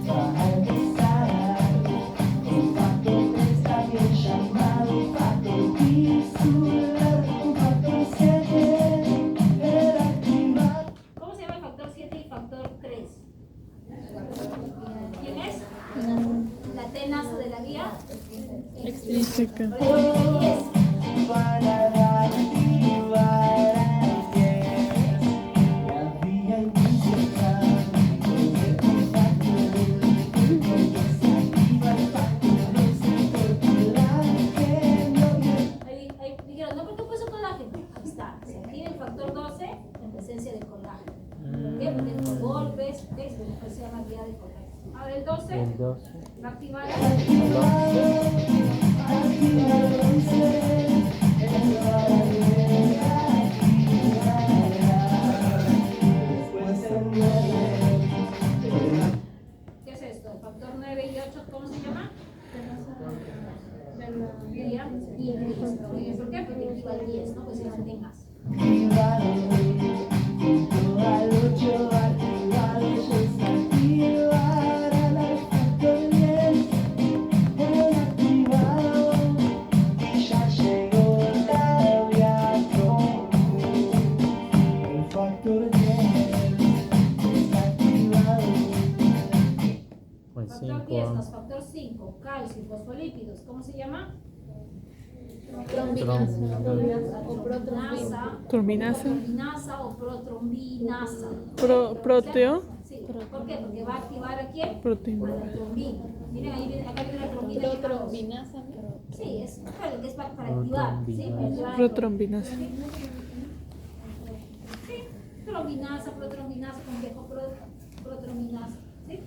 va a empezar. Un factor está bien llamado factor tisular. Un factor 7 era activado. ¿Cómo se llama el factor 7 y factor 3? ¿Quién es? La tenaza de la vía Extrínseca. Por eso es 10. Para activar al 10. La vía intrínseca convierte un factor que desactiva el factor receptor colágeno. Ahí dijeron, no, ¿por qué puso colágeno? Ahí está, se activa el factor 12 en presencia de colágeno. ¿Por qué? Porque por golpes, ¿ves? Porque se llama vía de colágeno. Ahora el 12 El 12. va a activar ¿qué es esto? El factor 9 y 8, ¿cómo se llama? Vía intrínseca. ¿Por qué? Porque activa el 10, ¿no? Pues se mantengas. El Factor 5. 10 más factor 5, calcio y fosfolípidos, ¿cómo se llama? Trombinasa. O Protrombinasa. Turbinasa. Protrombinasa o protrombinasa. Proteo. Sí. ¿Por qué? Porque va a activar a quién? Proteína. A la trombina. Miren, ahí viene, acá viene la trombina. Protrombinasa. Sí, es claro que es para activar. ¿Sí? Para activar. Protrombinasa. Sí, trombinasa, protrombinasa, complejo protrombinasa. ¿Sí?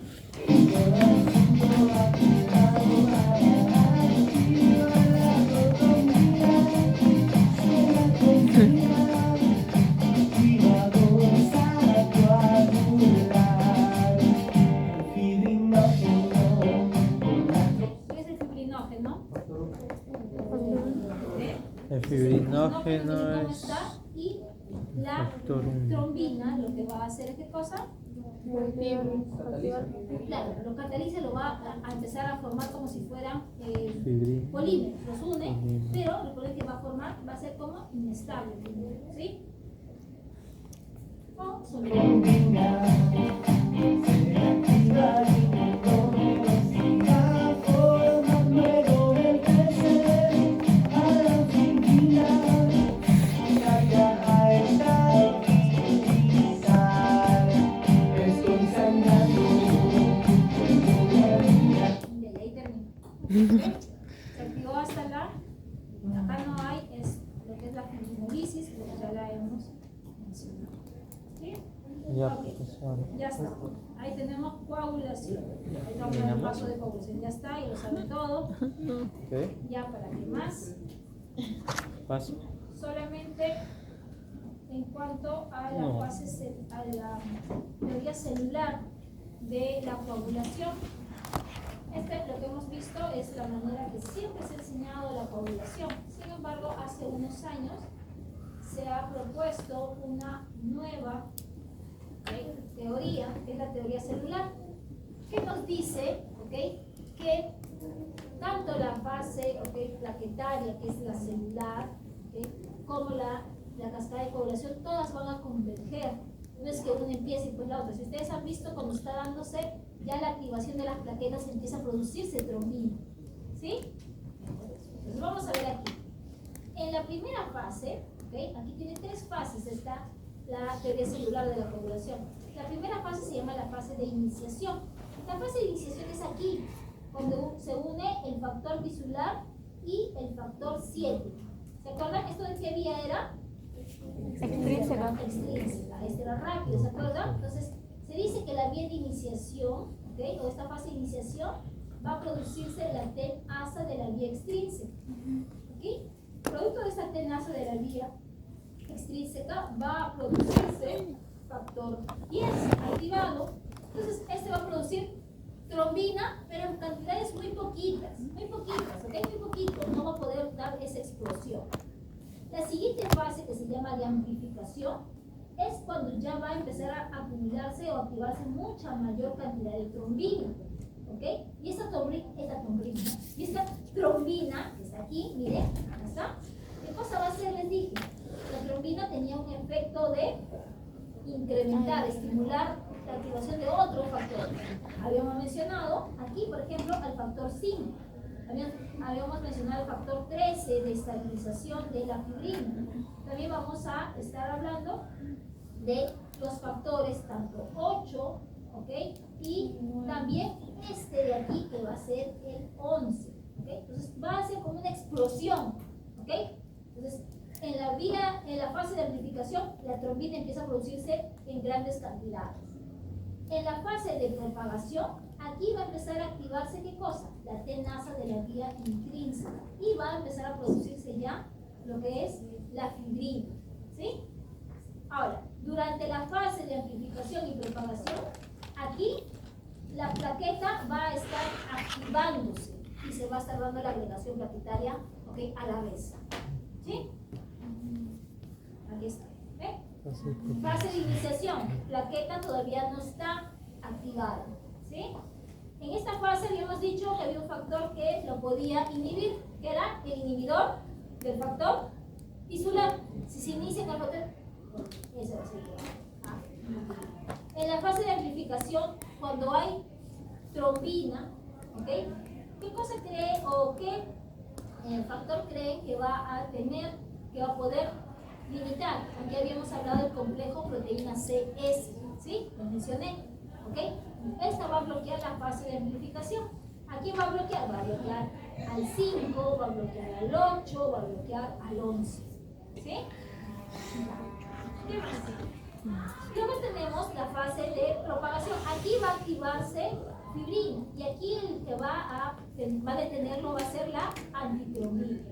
¿Qué es el fibrinógeno? El fibrinógeno ¿Cómo es está? Y la factor 1. trombina lo que va a hacer es ¿qué cosa? Claro, lo cataliza, lo va a empezar a formar como si fueran Fibrina. polímeros, los une, Polímeros. pero recuerden que va a formar, va a ser como inestable, ¿sí? O sólido. Y ahí termina. Se activó hasta acá no hay, es lo que es la fibrinolisis, pero ya la hemos mencionado. ¿Sí? Ya, Ok, profesor. ya está. Ahí tenemos coagulación. Ahí estamos en el paso de coagulación. Ya está, ya lo saben todo. Ok. Ya para que más, Paso. solamente cuanto a la No. a la teoría celular de la coagulación. Lo que hemos visto es la manera que siempre se ha enseñado la coagulación. Sin embargo, hace unos años se ha propuesto una nueva teoría, que es la teoría celular, que nos dice que tanto la fase plaquetaria, que es la celular, como la cascada de coagulación, todas van a converger. No es que una empiece y pues la otra. Si ustedes han visto cuando está dándose ya la activación de las plaquetas, empieza a producirse trombina. ¿Sí? Entonces vamos a ver aquí. En la primera fase, aquí tiene 3 fases, está la teoría celular de la coagulación. La primera fase se llama la fase de iniciación. La fase de iniciación es aquí, cuando se une el factor bisular y el factor 7. ¿Se acuerdan? ¿Esto de qué vía era? Extrínseca. Extrínseca. Este era rápido, ¿se acuerdan? Entonces, se dice que la vía de iniciación, o esta fase de iniciación, va a producirse la tenasa de la vía extrínseca. Producto de esta tenasa de la vía extrínseca va a producirse factor 10 activado. Entonces, este va a producir trombina, pero en cantidades muy poquitas, muy poquito, no va a poder dar esa explosión. La siguiente fase, que se llama de amplificación, es cuando ya va a empezar a acumularse o activarse mucha mayor cantidad de trombina. Y esta trombina, que está aquí, miren, acá está. ¿Qué cosa va a hacer? Les dije, la trombina tenía un efecto de incrementar, estimular la activación de otro factor. Habíamos mencionado aquí, por ejemplo, al factor 5. Habíamos mencionado el factor 13 de estabilización de la fibrina. También vamos a estar hablando de los factores tanto 8, y también este de aquí, que va a ser el 11. Entonces va a ser como una explosión. Entonces, en la fase de amplificación, la trombina empieza a producirse en grandes cantidades. En la fase de propagación, aquí va a empezar a activarse, ¿qué cosa? La tenasa de la vía intrínseca, y va a empezar a producirse ya lo que es la fibrina. ¿Sí? Ahora, durante la fase de amplificación y propagación, aquí la plaqueta va a estar activándose y se va a estar dando la agregación plaquetaria a la vez. ¿Sí? Aquí está. Fase de iniciación, plaqueta todavía no está activada. ¿Sí? En esta fase habíamos dicho que había un factor que lo podía inhibir, que era el inhibidor del factor bisular. Si se inicia con el factor, ese va a ser. En la fase de amplificación, cuando hay trombina, ¿qué cosa cree o qué factor cree que va a tener, que va a poder limitar? Aquí habíamos hablado del complejo proteína CS, ¿sí? Lo mencioné, Esta va a bloquear la fase de amplificación. ¿A quién va a bloquear? Va a bloquear al 5, va a bloquear al 8, va a bloquear al 11, ¿sí? ¿Qué más? Luego tenemos la fase de propagación. Aquí va a activarse fibrina, y aquí el que va a detenerlo va a ser la antitrombina.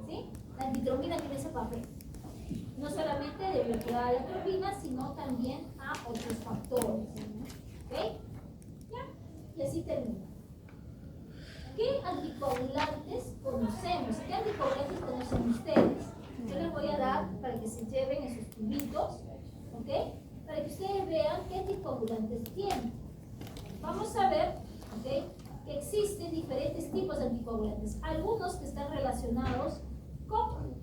¿Sí? La antitrombina tiene ese papel. No solamente de bloquear a la trombina, sino también a otros factores. ¿Ya? Y así termina. ¿Qué anticoagulantes conocemos? ¿Qué anticoagulantes conocen ustedes? Yo les voy a dar para que se lleven esos tubitos, para que ustedes vean qué anticoagulantes tienen. Vamos a ver, que existen diferentes tipos de anticoagulantes. Algunos que están relacionados con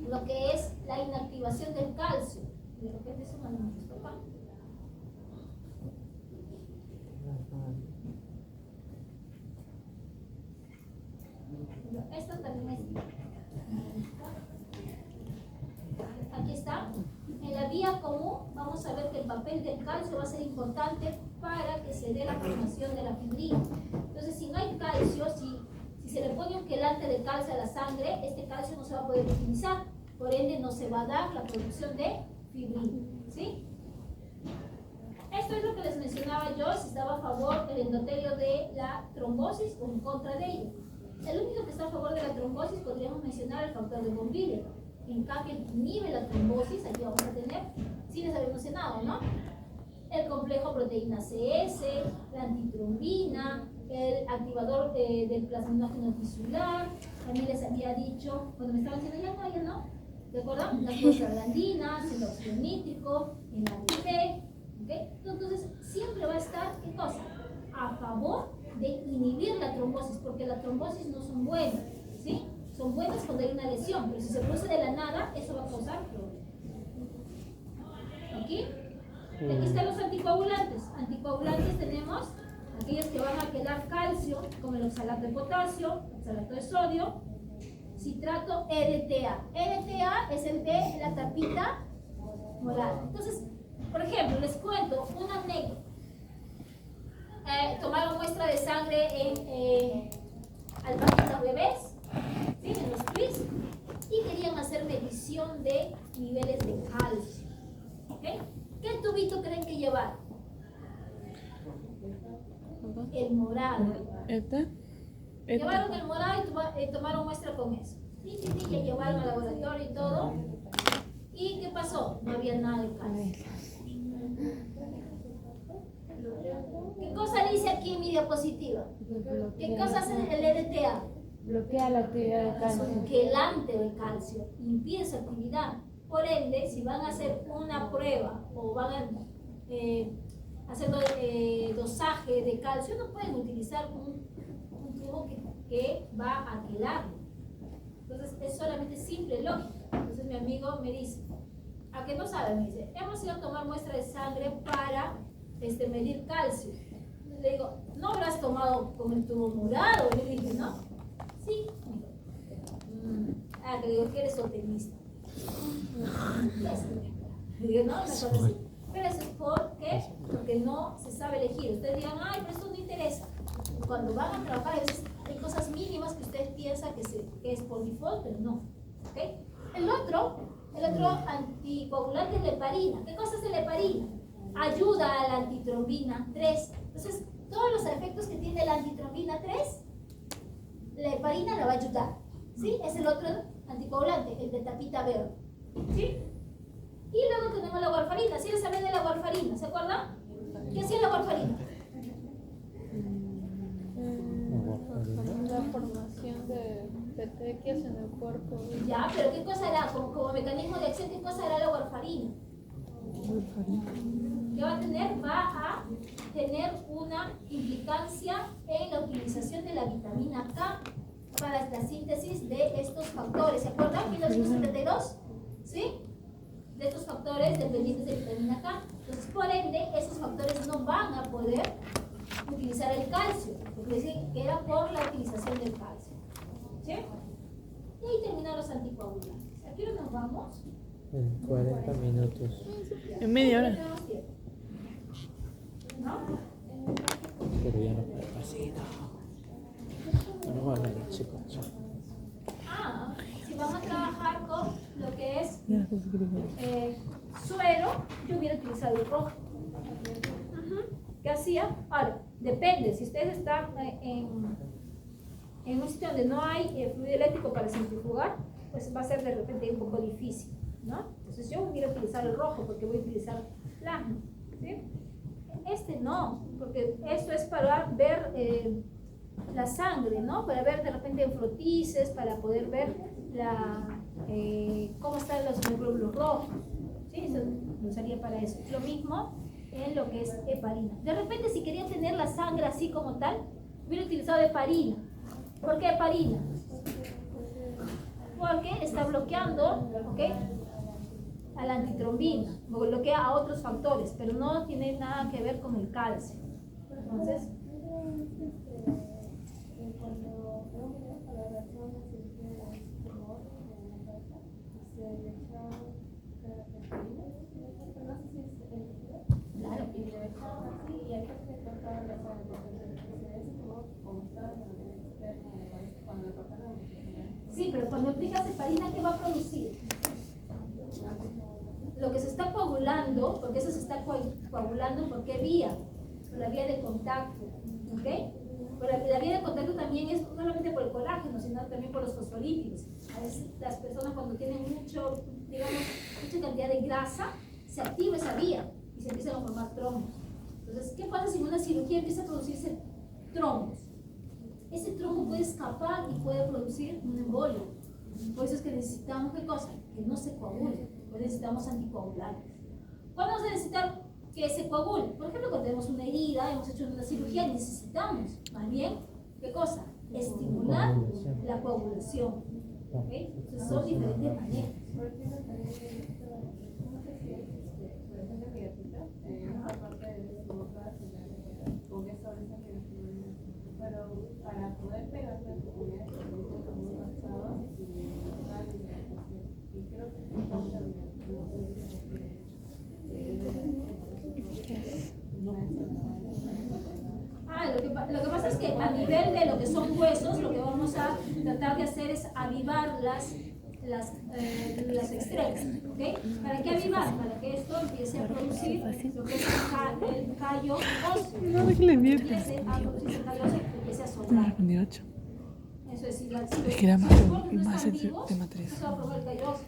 lo que es la inactivación del calcio. De repente eso no nos toca. Esta también es. Aquí está. En la vía común vamos a ver que el papel del calcio va a ser importante para que se dé la formación de la fibrina. Entonces, si no hay calcio, si se le pone un quelante de calcio a la sangre, este calcio no se va a poder utilizar. Por ende, no se va a dar la producción de fibrina. ¿Sí? Esto es lo que les mencionaba yo, si estaba a favor del endotelio de la trombosis o en contra de ella. El único que está a favor de la trombosis podríamos mencionar el factor de von Willebrand. En cambio, inhibe la trombosis, aquí vamos a tener, sí les había mencionado, ¿no? El complejo proteína CS, la antitrombina, el activador del plasminógeno tisular, también les había dicho, cuando me estaban diciendo ya no, ¿de acuerdo? Las prostaglandinas, el óxido nítrico, el ATP, ¿ok? Entonces, siempre va a estar, ¿qué cosa? A favor de inhibir la trombosis, porque las trombosis no son buenas, ¿sí? Son buenas cuando hay una lesión, pero si se produce de la nada, eso va a causar problemas. ¿Aquí? Y aquí están los anticoagulantes. Anticoagulantes tenemos aquellos que van a quedar calcio, como el oxalato de potasio, oxalato de sodio, citrato EDTA. EDTA es el de la tapita morada. Entonces, por ejemplo, les cuento una anécdota. Tomaron muestra de sangre en alpaquitas bebés, ¿sí? En los PRIS, y querían hacer medición de niveles de calcio. ¿Okay? ¿Qué tubito creen que llevaron? El morado. Llevaron el morado y tomaron muestra con eso. Y ya llevaron al laboratorio y todo. ¿Y qué pasó? No había nada de calcio. ¿Qué cosa dice aquí en mi diapositiva? ¿Qué cosa hace el EDTA? Bloquea la actividad de Es calcio. un quelante del calcio, impide su actividad. Por ende, si van a hacer una prueba o van a hacer dosaje de calcio, no pueden utilizar un tubo que va a quelarlo. Entonces, es solamente simple lógica. Entonces, mi amigo me dice, ¿a qué no sabe? Me dice, hemos ido a tomar muestra de sangre para medir calcio. Le digo, ¿no habrás tomado con el tubo morado? Y le dije, ¿no? Sí. Que digo que eres optimista. Digo, no, mejor así. Pero eso es porque no se sabe elegir. Ustedes dirán, ay, pero esto no interesa. Cuando van a trabajar, a veces hay cosas mínimas que ustedes piensan que es por default, pero no. ¿Okay? El otro anticoagulante es la heparina. ¿Qué cosa es la heparina? Ayuda a la antitrombina 3. Entonces, todos los efectos que tiene la antitrombina 3, la heparina la va a ayudar. ¿Sí? Es el otro anticoagulante, el de tapita verde. ¿Sí? Y luego tenemos la warfarina. ¿Sí les hablé de la warfarina? ¿Se acuerdan? ¿Qué hacía la warfarina? La formación de petequias en el cuerpo. Ya, pero ¿qué cosa era? Como mecanismo de acción, ¿qué cosa era la warfarina? ¿Qué va a tener? Va a tener una implicancia en la utilización de la vitamina K para la síntesis de estos factores. ¿Se acuerdan? 1972, ¿sí? De estos factores dependientes de vitamina K. Entonces, por ende, esos factores no van a poder utilizar el calcio, porque dicen que era por la utilización del calcio. ¿Sí? Y ahí terminan los anticoagulantes. ¿A qué hora nos vamos? En 40 minutos. En media hora. Tenemos tiempo. ¿No? Pero ya no puede pasito. No van a ir, chicos. Si vamos a trabajar con lo que es suero, yo hubiera utilizado el rojo. ¿Qué hacía? Ahora, depende, si ustedes están en un sitio donde no hay fluido eléctrico para centrifugar, pues va a ser de repente un poco difícil, ¿no? Entonces yo hubiera utilizado el rojo porque voy a utilizar plasma, ¿sí? No, porque esto es para ver la sangre, ¿no? Para ver de repente en frotices, para poder ver cómo están los glóbulos rojos, ¿sí? Eso lo usaría para eso. Lo mismo en lo que es heparina. De repente, si quería tener la sangre así como tal, hubiera utilizado heparina. ¿Por qué heparina? Porque está bloqueando, ¿ok?, a la antitrombina, bloquea a otros factores, pero no tiene nada que ver con el calcio. Entonces, claro. Sí, pero cuando aplicas heparina, ¿qué va a producir? Lo que se está coagulando, porque eso se está coagulando, ¿por qué vía? Por la vía de contacto, ¿ok? Pero la vía de contacto también es no solamente por el colágeno, sino también por los fosfolípidos. A veces las personas cuando tienen mucho, digamos, mucha cantidad de grasa, se activa esa vía y se empiezan a formar trombos. Entonces, ¿qué pasa si en una cirugía empieza a producirse trombos? Ese trombo puede escapar y puede producir un embolio. Por eso es que necesitamos, ¿qué cosa? Que no se coagule. Pues necesitamos anticoagulantes. ¿Cuándo vamos a necesitar que se coagule? Por ejemplo, cuando tenemos una herida, hemos hecho una cirugía, necesitamos, más bien, ¿qué cosa? Estimular la coagulación. ¿Ok? Entonces son diferentes maneras. Pero para poder pegarse a tu comunidad, muy avanzado y creo que lo que pasa es que a nivel de lo que son huesos, lo que vamos a tratar de hacer es avivar las extremas, ¿ok? ¿Para qué avivar? Para que esto empiece a producir lo que es el callo óseo. No, déjale bien. Empiece a producirse el callo óseo y empiece a soltar. Eso es igual. Es que era más de matriz. Se va a formar el callo óseo.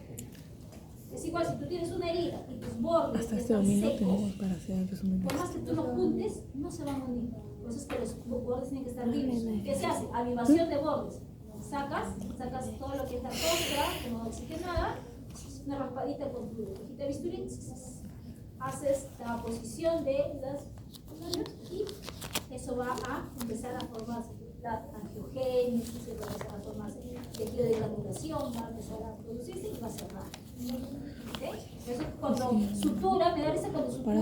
Es igual, si tú tienes una herida y tus bordes Hasta este están domingo secos, tenemos para hacer el resumen. por más que tú los juntes, no se van a unir. Por eso es que los bordes tienen que estar vivos. ¿Qué se hace? Avivación de bordes. Sacas todo lo que es la costra, como oxigenada, una raspadita con tu hojita de bisturí, haces la posición de las manos y eso va a empezar a formarse la angiogénesis, va a empezar a formarse tejido de granulación, va a empezar a producirse y va a cerrar. ¿Okay? Entonces, cuando sutura, me da risa cuando sutura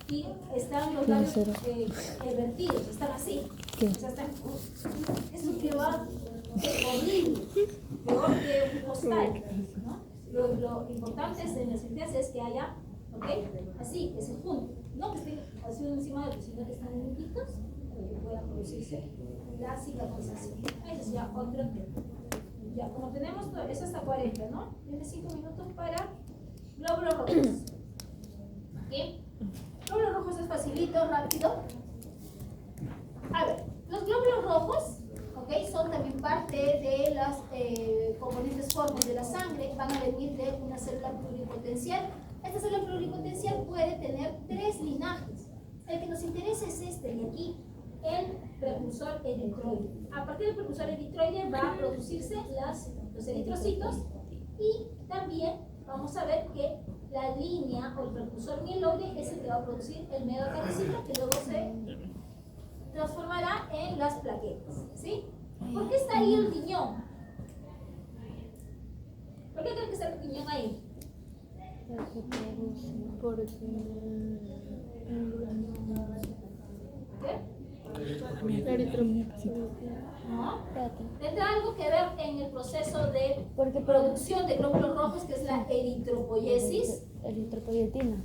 y están los labios vertidos, están así. O sea, están, eso que va horrible, peor que un postal, ¿no? Lo importante en las cirugías es que haya, ¿ok? Así, que se junten, no que estén así uno encima de otro, sino que estén uniditos para que pueda producirse la cicatrización. Eso es ya otro tema. Ya, como tenemos todo, es hasta 40, ¿no? Tiene 5 minutos para glóbulos rojos. ¿Ok? Glóbulos rojos es facilito, rápido. A ver, los glóbulos rojos, ¿ok? Son también parte de las componentes formes de la sangre, van a venir de una célula pluripotencial. Esta célula pluripotencial puede tener 3 linajes. El que nos interesa es este de aquí, el precursor eritroide. A partir del precursor eritroide va a producirse los eritrocitos y también vamos a ver que la línea o el precursor mieloide es el que va a producir el megacaricito que luego se transformará en las plaquetas. ¿Sí? ¿Por qué está ahí el riñón? ¿Por qué creen que está el riñón ahí? ¿Qué? ¿No? Tendrá algo que ver en el proceso de producción de glóbulos rojos, que es la eritropoiesis. Eritropoyetina.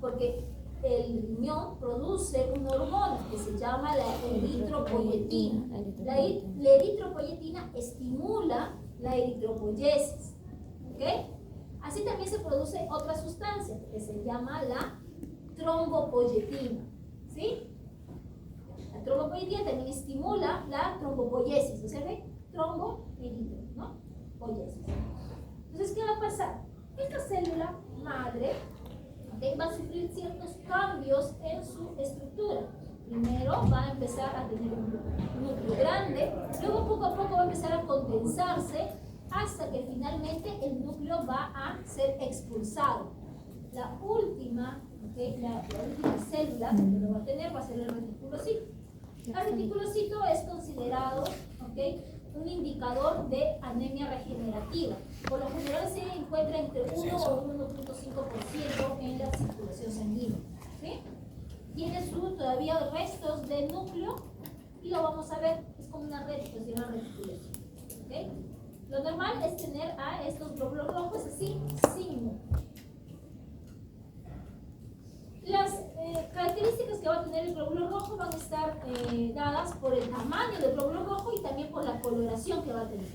Porque el riñón produce una hormona que se llama la eritropoyetina. La eritropoyetina estimula la eritropoiesis. ¿Ok? Así también se produce otra sustancia que se llama la trombopoyetina. ¿Sí? La trombopoyetina también estimula la trombopoiesis. O sea, ve, trombo, eritro, ¿no? Poiesis. Entonces, ¿qué va a pasar? Esta célula madre, ¿okay?, va a sufrir ciertos cambios en su estructura. Primero va a empezar a tener un núcleo grande, luego poco a poco va a empezar a condensarse hasta que finalmente el núcleo va a ser expulsado. La última, ¿okay?, la última célula que lo va a tener va a ser el reticulocito. El reticulocito es considerado, ¿okay?, un indicador de anemia regenerativa. Por lo general se encuentra entre 1 o 1.5% en la circulación sanguínea. ¿Sí? Tiene todavía restos de núcleo y lo vamos a ver, es como una red, pues se llama reticulación. ¿Okay? Lo normal es tener a estos glóbulos rojos así, sin núcleo. Las características que va a tener el glóbulo rojo van a estar dadas por el tamaño del glóbulo rojo y también por la coloración que va a tener.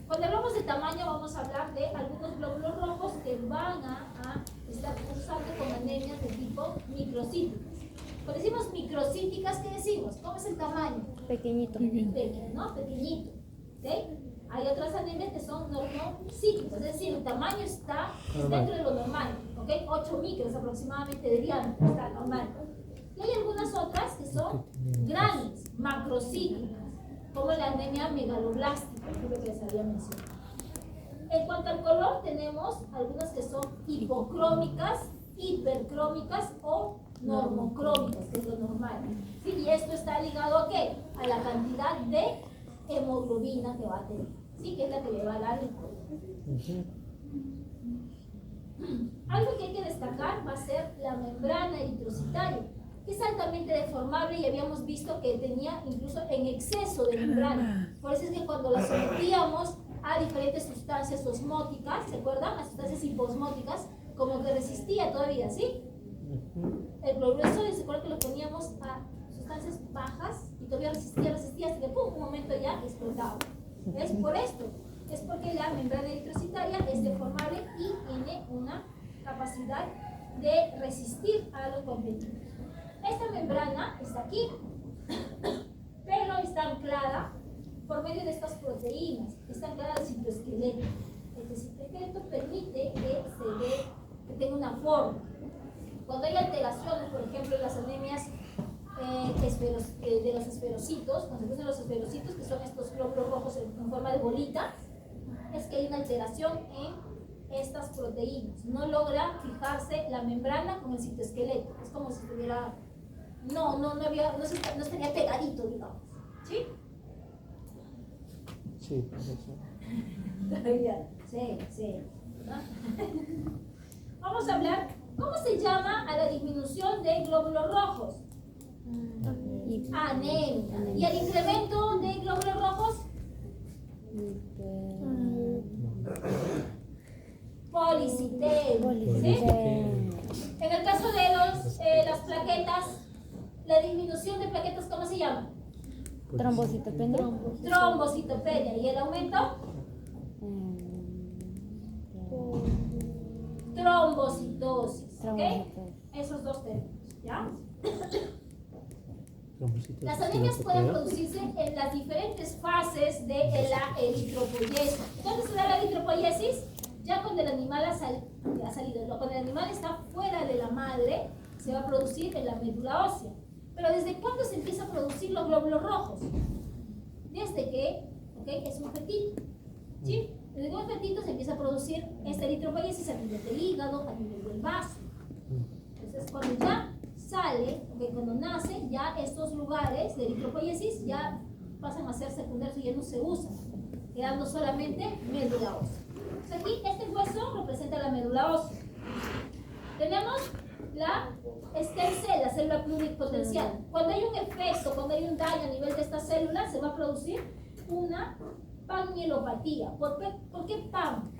Cuando hablamos de tamaño vamos a hablar de algunos glóbulos rojos que van a estar cursando con anemias de tipo microcíticas. Cuando decimos microcíticas, ¿qué decimos? ¿Cómo es el tamaño? Pequeñito. Pequeño, ¿no? Pequeñito. ¿Ok? Hay otras anemias que son normocíticas, es decir, el tamaño está dentro de lo normal. ¿Ok? 8 micros aproximadamente de diámetro, está normal. Y hay algunas otras que son grandes, macrocíticas, como la anemia megaloblástica, que es lo que les había mencionado. En cuanto al color, tenemos algunas que son hipocrómicas, hipercrómicas o normocrómicas, que es lo normal. ¿Sí? Y esto está ligado ¿a qué? A la cantidad de hemoglobina que va a tener, ¿sí? Que es la que le va a dar el color. Algo que hay que destacar va a ser la membrana eritrocitaria, que es altamente deformable y habíamos visto que tenía incluso en exceso de membrana. Por eso es que cuando la sometíamos a diferentes sustancias osmóticas, ¿se acuerdan? Las sustancias hiposmóticas, como que resistía todavía, ¿sí? El progreso, ¿se acuerdan que lo poníamos a sustancias bajas y todavía resistía, hasta que ¡pum! Un momento ya explotaba? ¿Es por esto? Es porque la membrana eritrocitaria es deformable y tiene una capacidad de resistir a los competidos. Esta membrana está aquí, pero está anclada por medio de estas proteínas, está anclada al citoesqueleto. El citoesqueleto permite que tenga una forma. Cuando hay alteraciones, por ejemplo, en las anemias de los esferocitos, cuando se usan los esferocitos, que son estos glóbulos rojos en forma de bolita, es que hay una alteración en estas proteínas. No logra fijarse la membrana con el citoesqueleto. Es como si estuviera, no estaría pegadito, digamos. ¿Sí? Sí, por eso. Sí. ¿No? Vamos a hablar, ¿cómo se llama a la disminución de glóbulos rojos? Anemia. ¿Y al incremento de glóbulos rojos? Policitema. ¿Sí? En el caso de las plaquetas, la disminución de plaquetas, ¿cómo se llama? Trombocitopenia. Trombocitopenia. ¿Y el aumento? Trombocitosis. ¿Ok? Esos dos términos. ¿Ya? Las anemias pueden producirse en las diferentes fases de la eritropoiesis. ¿Dónde se da la eritropoiesis? Ya cuando el animal ha salido, cuando el animal está fuera de la madre, se va a producir en la médula ósea. Pero ¿desde cuándo se empieza a producir los glóbulos rojos? Desde que es un fetito. ¿Sí? Desde que un fetito se empieza a producir esta eritropoiesis a nivel del hígado, a nivel del vaso. Entonces, cuando ya sale, cuando nace, ya estos lugares de eritropoiesis ya pasan a ser secundarios y ya no se usan, quedando solamente médula ósea. Entonces, aquí este hueso representa la médula ósea. Tenemos la stem cell, la célula pluripotencial. Cuando hay un efecto, cuando hay un daño a nivel de esta célula, se va a producir una panmielopatía. ¿Por qué PAM?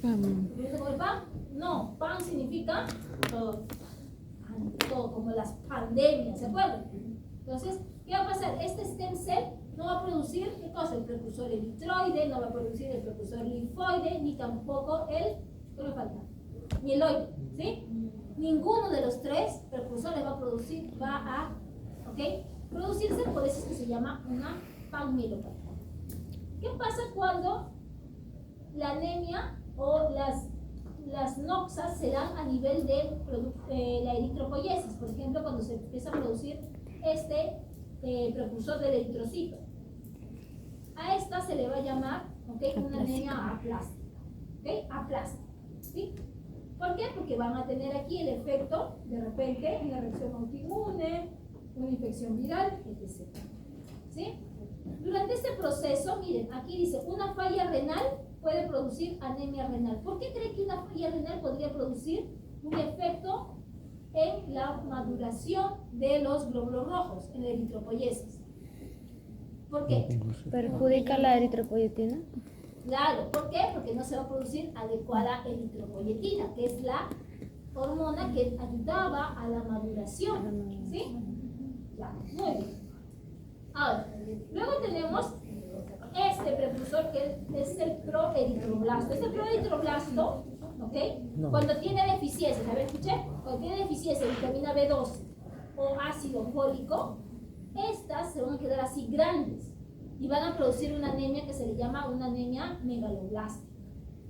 ¿Por el PAM? No, PAM significa todo, como las pandemias, ¿se acuerdan? Entonces, ¿qué va a pasar? Este stem cell no va a producir, ¿qué cosa? El precursor eritroide, no va a producir el precursor linfoide, ni tampoco ¿qué me falta? Mieloide, ¿sí? Ninguno de los tres precursores va a producirse, por eso es que se llama una panmielopatía. ¿Qué pasa cuando la anemia o las noxas se dan a nivel de la eritropoiesis? Por ejemplo, cuando se empieza a producir este precursor del eritrocito. A esta se le va a llamar una anemia aplástica. Aplástica. ¿Sí? ¿Por qué? Porque van a tener aquí el efecto, de repente, una reacción autoinmune, una infección viral, etc. ¿Sí? Durante este proceso, miren, aquí dice, una falla renal puede producir anemia renal. ¿Por qué cree que una falla renal podría producir un efecto en la maduración de los glóbulos rojos, en la eritropoiesis? ¿Por qué? ¿Perjudica la eritropoyetina? Claro, ¿por qué? Porque no se va a producir adecuada eritropoyetina, que es la hormona que ayudaba a la maduración. ¿Sí? Ya, muy bien. Ahora, luego tenemos este precursor que es el proeritroblasto. Este proeritroblasto, No. cuando tiene deficiencia, a ver, escuché, cuando tiene deficiencia de vitamina B12 o ácido fólico, estas se van a quedar así grandes y van a producir una anemia que se le llama una anemia megaloblástica.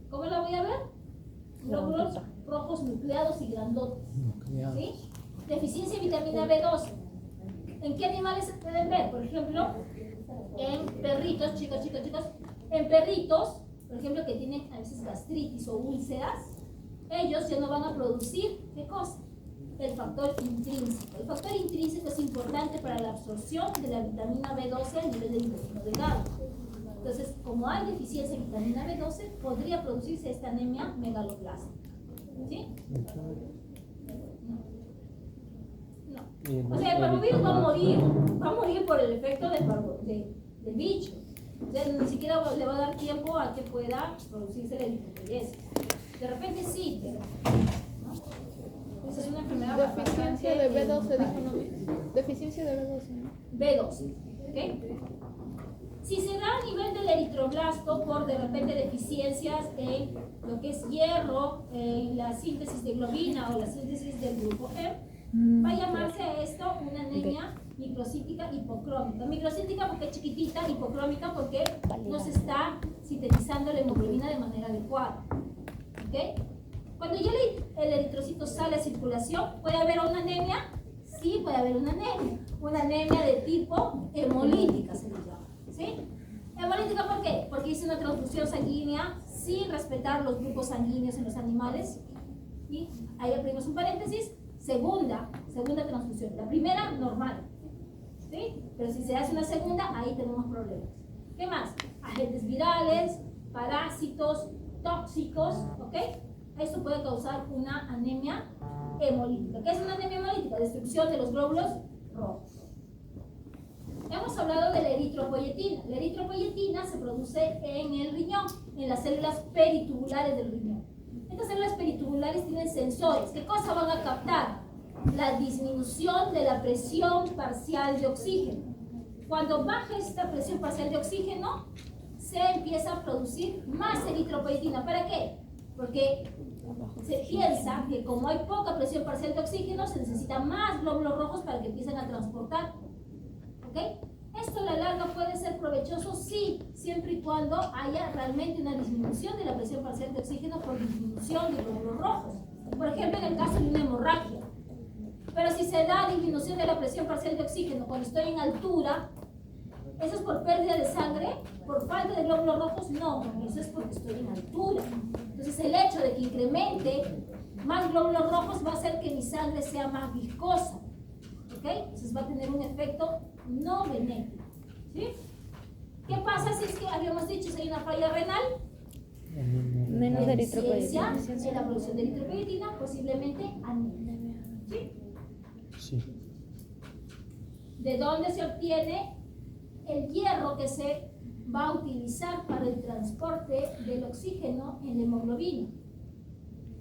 ¿Cómo la voy a ver? Glóbulos rojos nucleados y grandotes. ¿Sí? Deficiencia de vitamina B12. ¿En qué animales se pueden ver? Por ejemplo, en perritos, chicos, en perritos, por ejemplo, que tienen a veces gastritis o úlceras, ellos ya no van a producir, ¿qué cosa? El factor intrínseco. El factor intrínseco es importante para la absorción de la vitamina B12 a nivel del intestino delgado. Entonces, como hay deficiencia de vitamina B12, podría producirse esta anemia megaloblástica. ¿Sí? No. O sea, el parvovirus va a morir por el efecto del bicho. O sea, ni siquiera le va a dar tiempo a que pueda producirse la eritropoyesis. De repente sí, pero ¿no? Esa es una enfermedad Deficiencia de B12, dijo no. Deficiencia de B12, ¿no? B12. ¿Okay? Si se da a nivel del eritroblasto por de repente deficiencias en lo que es hierro, en la síntesis de globina o la síntesis del grupo E, va a llamarse a esto una anemia microcítica hipocrómica. Microcítica porque es chiquitita, hipocrómica porque no se está sintetizando la hemoglobina de manera adecuada. ¿Okay? Cuando ya el eritrocito sale a circulación, ¿puede haber una anemia? Sí, puede haber una anemia. Una anemia de tipo hemolítica se le llama. ¿Sí? Hemolítica, ¿por qué? Porque hice una transfusión sanguínea sin respetar los grupos sanguíneos en los animales. Y ahí abrimos un paréntesis. Segunda transfusión. La primera, normal. ¿Sí? Pero si se hace una segunda, ahí tenemos problemas. ¿Qué más? Agentes virales, parásitos, tóxicos, ¿ok? Esto puede causar una anemia hemolítica. ¿Qué es una anemia hemolítica? Destrucción de los glóbulos rojos. Hemos hablado de la eritropoyetina. La eritropoyetina se produce en el riñón, en las células peritubulares del riñón. Estas células peritubulares tienen sensores. ¿Qué cosa van a captar? La disminución de la presión parcial de oxígeno. Cuando baja esta presión parcial de oxígeno, se empieza a producir más eritropoyetina. ¿Para qué? Porque se piensa que como hay poca presión parcial de oxígeno, se necesita más glóbulos rojos para que empiecen a transportar. ¿Ok? Esto a la larga puede ser provechoso, sí, siempre y cuando haya realmente una disminución de la presión parcial de oxígeno por disminución de glóbulos rojos. Por ejemplo, en el caso de una hemorragia. Pero si se da disminución de la presión parcial de oxígeno cuando estoy en altura, ¿eso es por pérdida de sangre? ¿Por falta de glóbulos rojos? No, eso es porque estoy en altura. Entonces el hecho de que incremente más glóbulos rojos va a hacer que mi sangre sea más viscosa. ¿Ok? Entonces va a tener un efecto no benéfico. ¿Sí? ¿Qué pasa si es que habíamos dicho si hay una falla renal? Menos Deficiencia eritropoyetina. en la producción de eritropoyetina, posiblemente anemia. ¿Sí? Sí. ¿De dónde se obtiene el hierro que se va a utilizar para el transporte del oxígeno en la hemoglobina?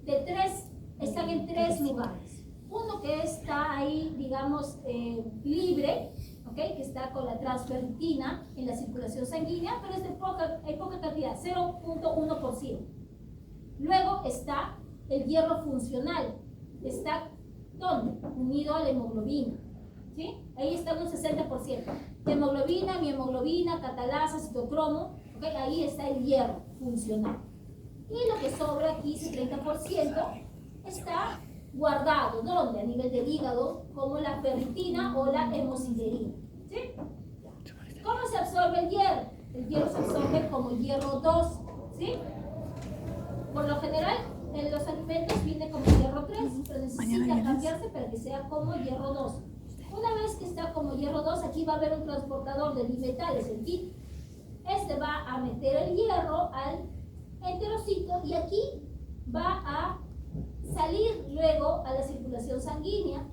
Están en tres lugares. Uno que está ahí, digamos, libre, ¿okay? Que está con la transferritina en la circulación sanguínea, pero es de hay poca cantidad, 0.1%. Luego está el hierro funcional. Está ¿dónde? Unido a la hemoglobina. ¿Sí? Ahí está un 60%. Hemoglobina, miemoglobina, catalasa, citocromo, ¿okay? Ahí está el hierro funcional. Y lo que sobra aquí, ese 30%, está guardado. ¿Dónde? A nivel del hígado, como la ferritina o la hemosiderina. ¿Sí? ¿Cómo se absorbe el hierro? El hierro se absorbe como hierro 2. ¿Sí? Por lo general, en los alimentos viene como hierro 3, pero necesita cambiarse para que sea como hierro 2. Una vez que está como hierro 2, aquí va a haber un transportador de bimetales, el BIT. Este va a meter el hierro al enterocito y aquí va a salir luego a la circulación sanguínea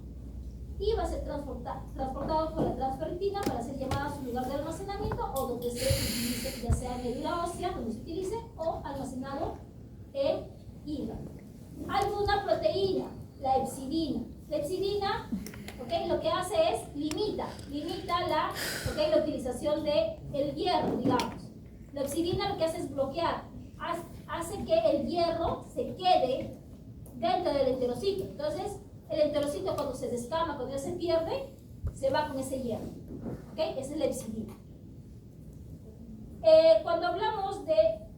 y va a ser transportado por la transferritina para ser llevado a su lugar de almacenamiento o donde se utilice, ya sea en médula ósea, donde se utilice, o almacenado en hígado. Alguna proteína, la epsidina. La epsidina, ¿okay? Lo que hace es limita la utilización del hierro, digamos. La epsidina lo que hace es bloquear, hace que el hierro se quede dentro del enterocito. Entonces, El enterocito cuando se descama, cuando ya se pierde, se va con ese hierro. ¿Ok? Esa es la epsidina. Cuando hablamos de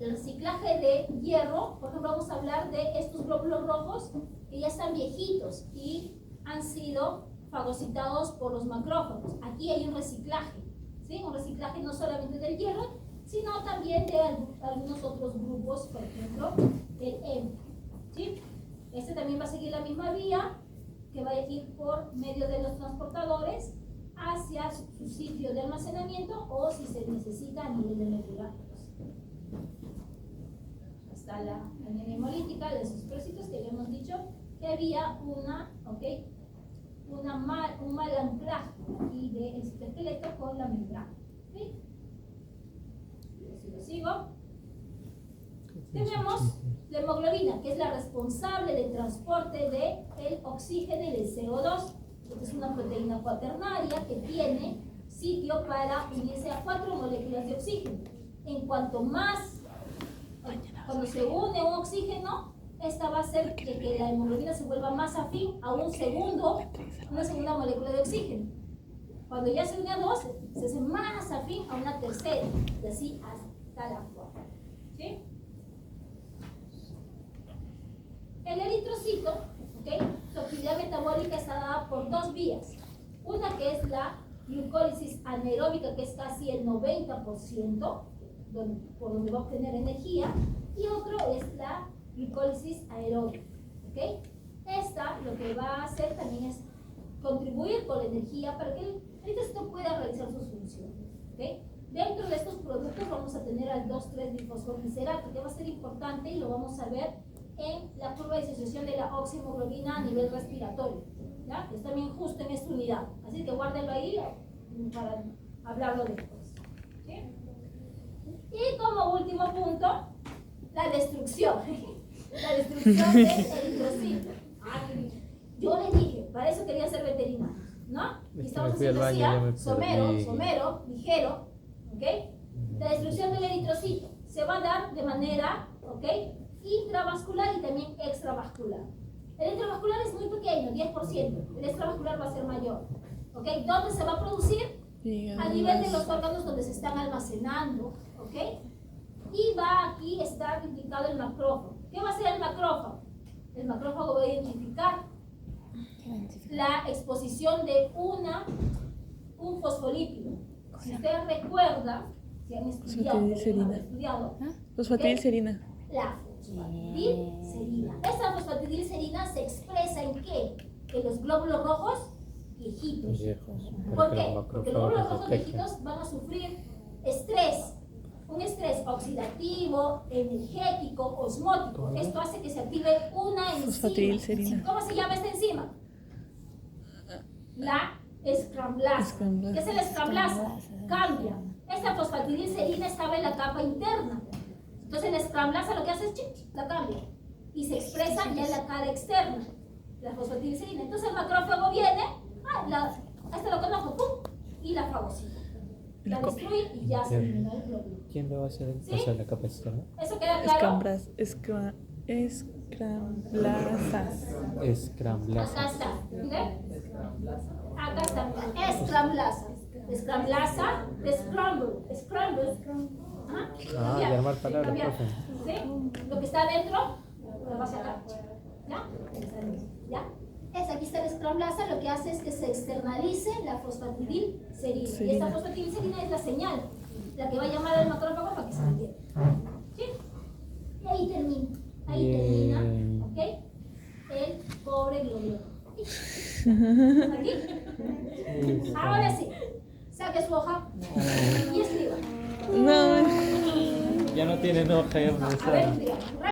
el reciclaje de hierro, por ejemplo, vamos a hablar de estos glóbulos rojos que ya están viejitos y han sido fagocitados por los macrófagos. Aquí hay un reciclaje, ¿sí? Un reciclaje no solamente del hierro, sino también de algunos otros grupos, por ejemplo, el hemo, ¿sí? Este también va a seguir la misma vía, que va a ir por medio de los transportadores hacia su sitio de almacenamiento o si se necesita a nivel de metilláticos. Está la anemia hemolítica de esos trocitos que habíamos dicho que había un mal anclaje aquí del citoesqueleto con la membrana. ¿Sí? Si lo sigo. Tenemos la hemoglobina, que es la responsable del transporte del oxígeno y del CO2. Es una proteína cuaternaria que tiene sitio para unirse a 4 moléculas de oxígeno. En cuanto más, cuando se une un oxígeno, esta va a hacer que la hemoglobina se vuelva más afín a una segunda molécula de oxígeno. Cuando ya se une a 2, se hace más afín a una tercera, y así hasta la cuarta. ¿Sí? El eritrocito, su actividad metabólica está dada por 2 vías. Una que es la glucólisis anaeróbica, que es casi el 90%, por donde va a obtener energía, y otro es la glucólisis aeróbica. Esta lo que va a hacer también es contribuir con la energía para que el eritrocito pueda realizar sus funciones. Dentro de estos productos vamos a tener al 2,3-difosfoglicerato, que va a ser importante y lo vamos a ver en la curva de disociación de la oxihemoglobina a nivel respiratorio, ¿ya? Que es también justo en esta unidad, así que guárdenlo ahí para hablarlo después, ¿sí? Y como último punto, la destrucción la destrucción del eritrocito. Yo les dije, para eso quería ser veterinario, ¿no? Y estamos haciendo así, somero, ligero, La destrucción del eritrocito se va a dar de manera, intravascular y también extravascular. El intravascular es muy pequeño, 10%. El extravascular va a ser mayor. ¿Dónde se va a producir? A nivel de los órganos donde se están almacenando. Y va aquí a estar indicado el macrófago. ¿Qué va a hacer el macrófago? El macrófago va a identificar la exposición de un fosfolípido. Si ustedes recuerdan, si han estudiado, Fosfatidilcerina. La fosfatidilcerina. Esta fosfatidilcerina se expresa ¿en qué? En los glóbulos rojos viejitos. ¿Por qué? Porque los glóbulos rojos viejitos van a sufrir estrés. Un estrés oxidativo, energético, osmótico. Esto hace que se active una enzima. ¿Cómo se llama esta enzima? La escramblasa. ¿Qué es la escramblasa? Cambia. Esta fosfatidilcerina estaba en la capa interna. Entonces la escramblasa lo que hace es la cambia y se expresa ya en la cara externa, la fosfatidilcerina. Entonces el macrófago viene, este lo conozco, ¡pum! Y la fagocita. La destruye y ya se elimina el glóbulo. ¿Quién lo va a hacer en caso de la capa externa? ¿Eso queda claro? Escramblasa. Acá está. Acá está. Escramblasa. Escramblasa. Scramble. De armar palabras, profe. ¿Sí? Lo que está adentro, lo va a sacar. ¿Ya? Aquí está la escramblasa, lo que hace es que se externalice la fosfatidilcerina. Y esta fosfatidilcerina es la señal, la que va a llamar al macrófago para que se entienda. ¿Sí? Y ahí termina, el pobre glóbulo. ¿Aquí? Ahora sí, saque su hoja y escriba. No. Ya no tienen hoja, ya A ver, escriba.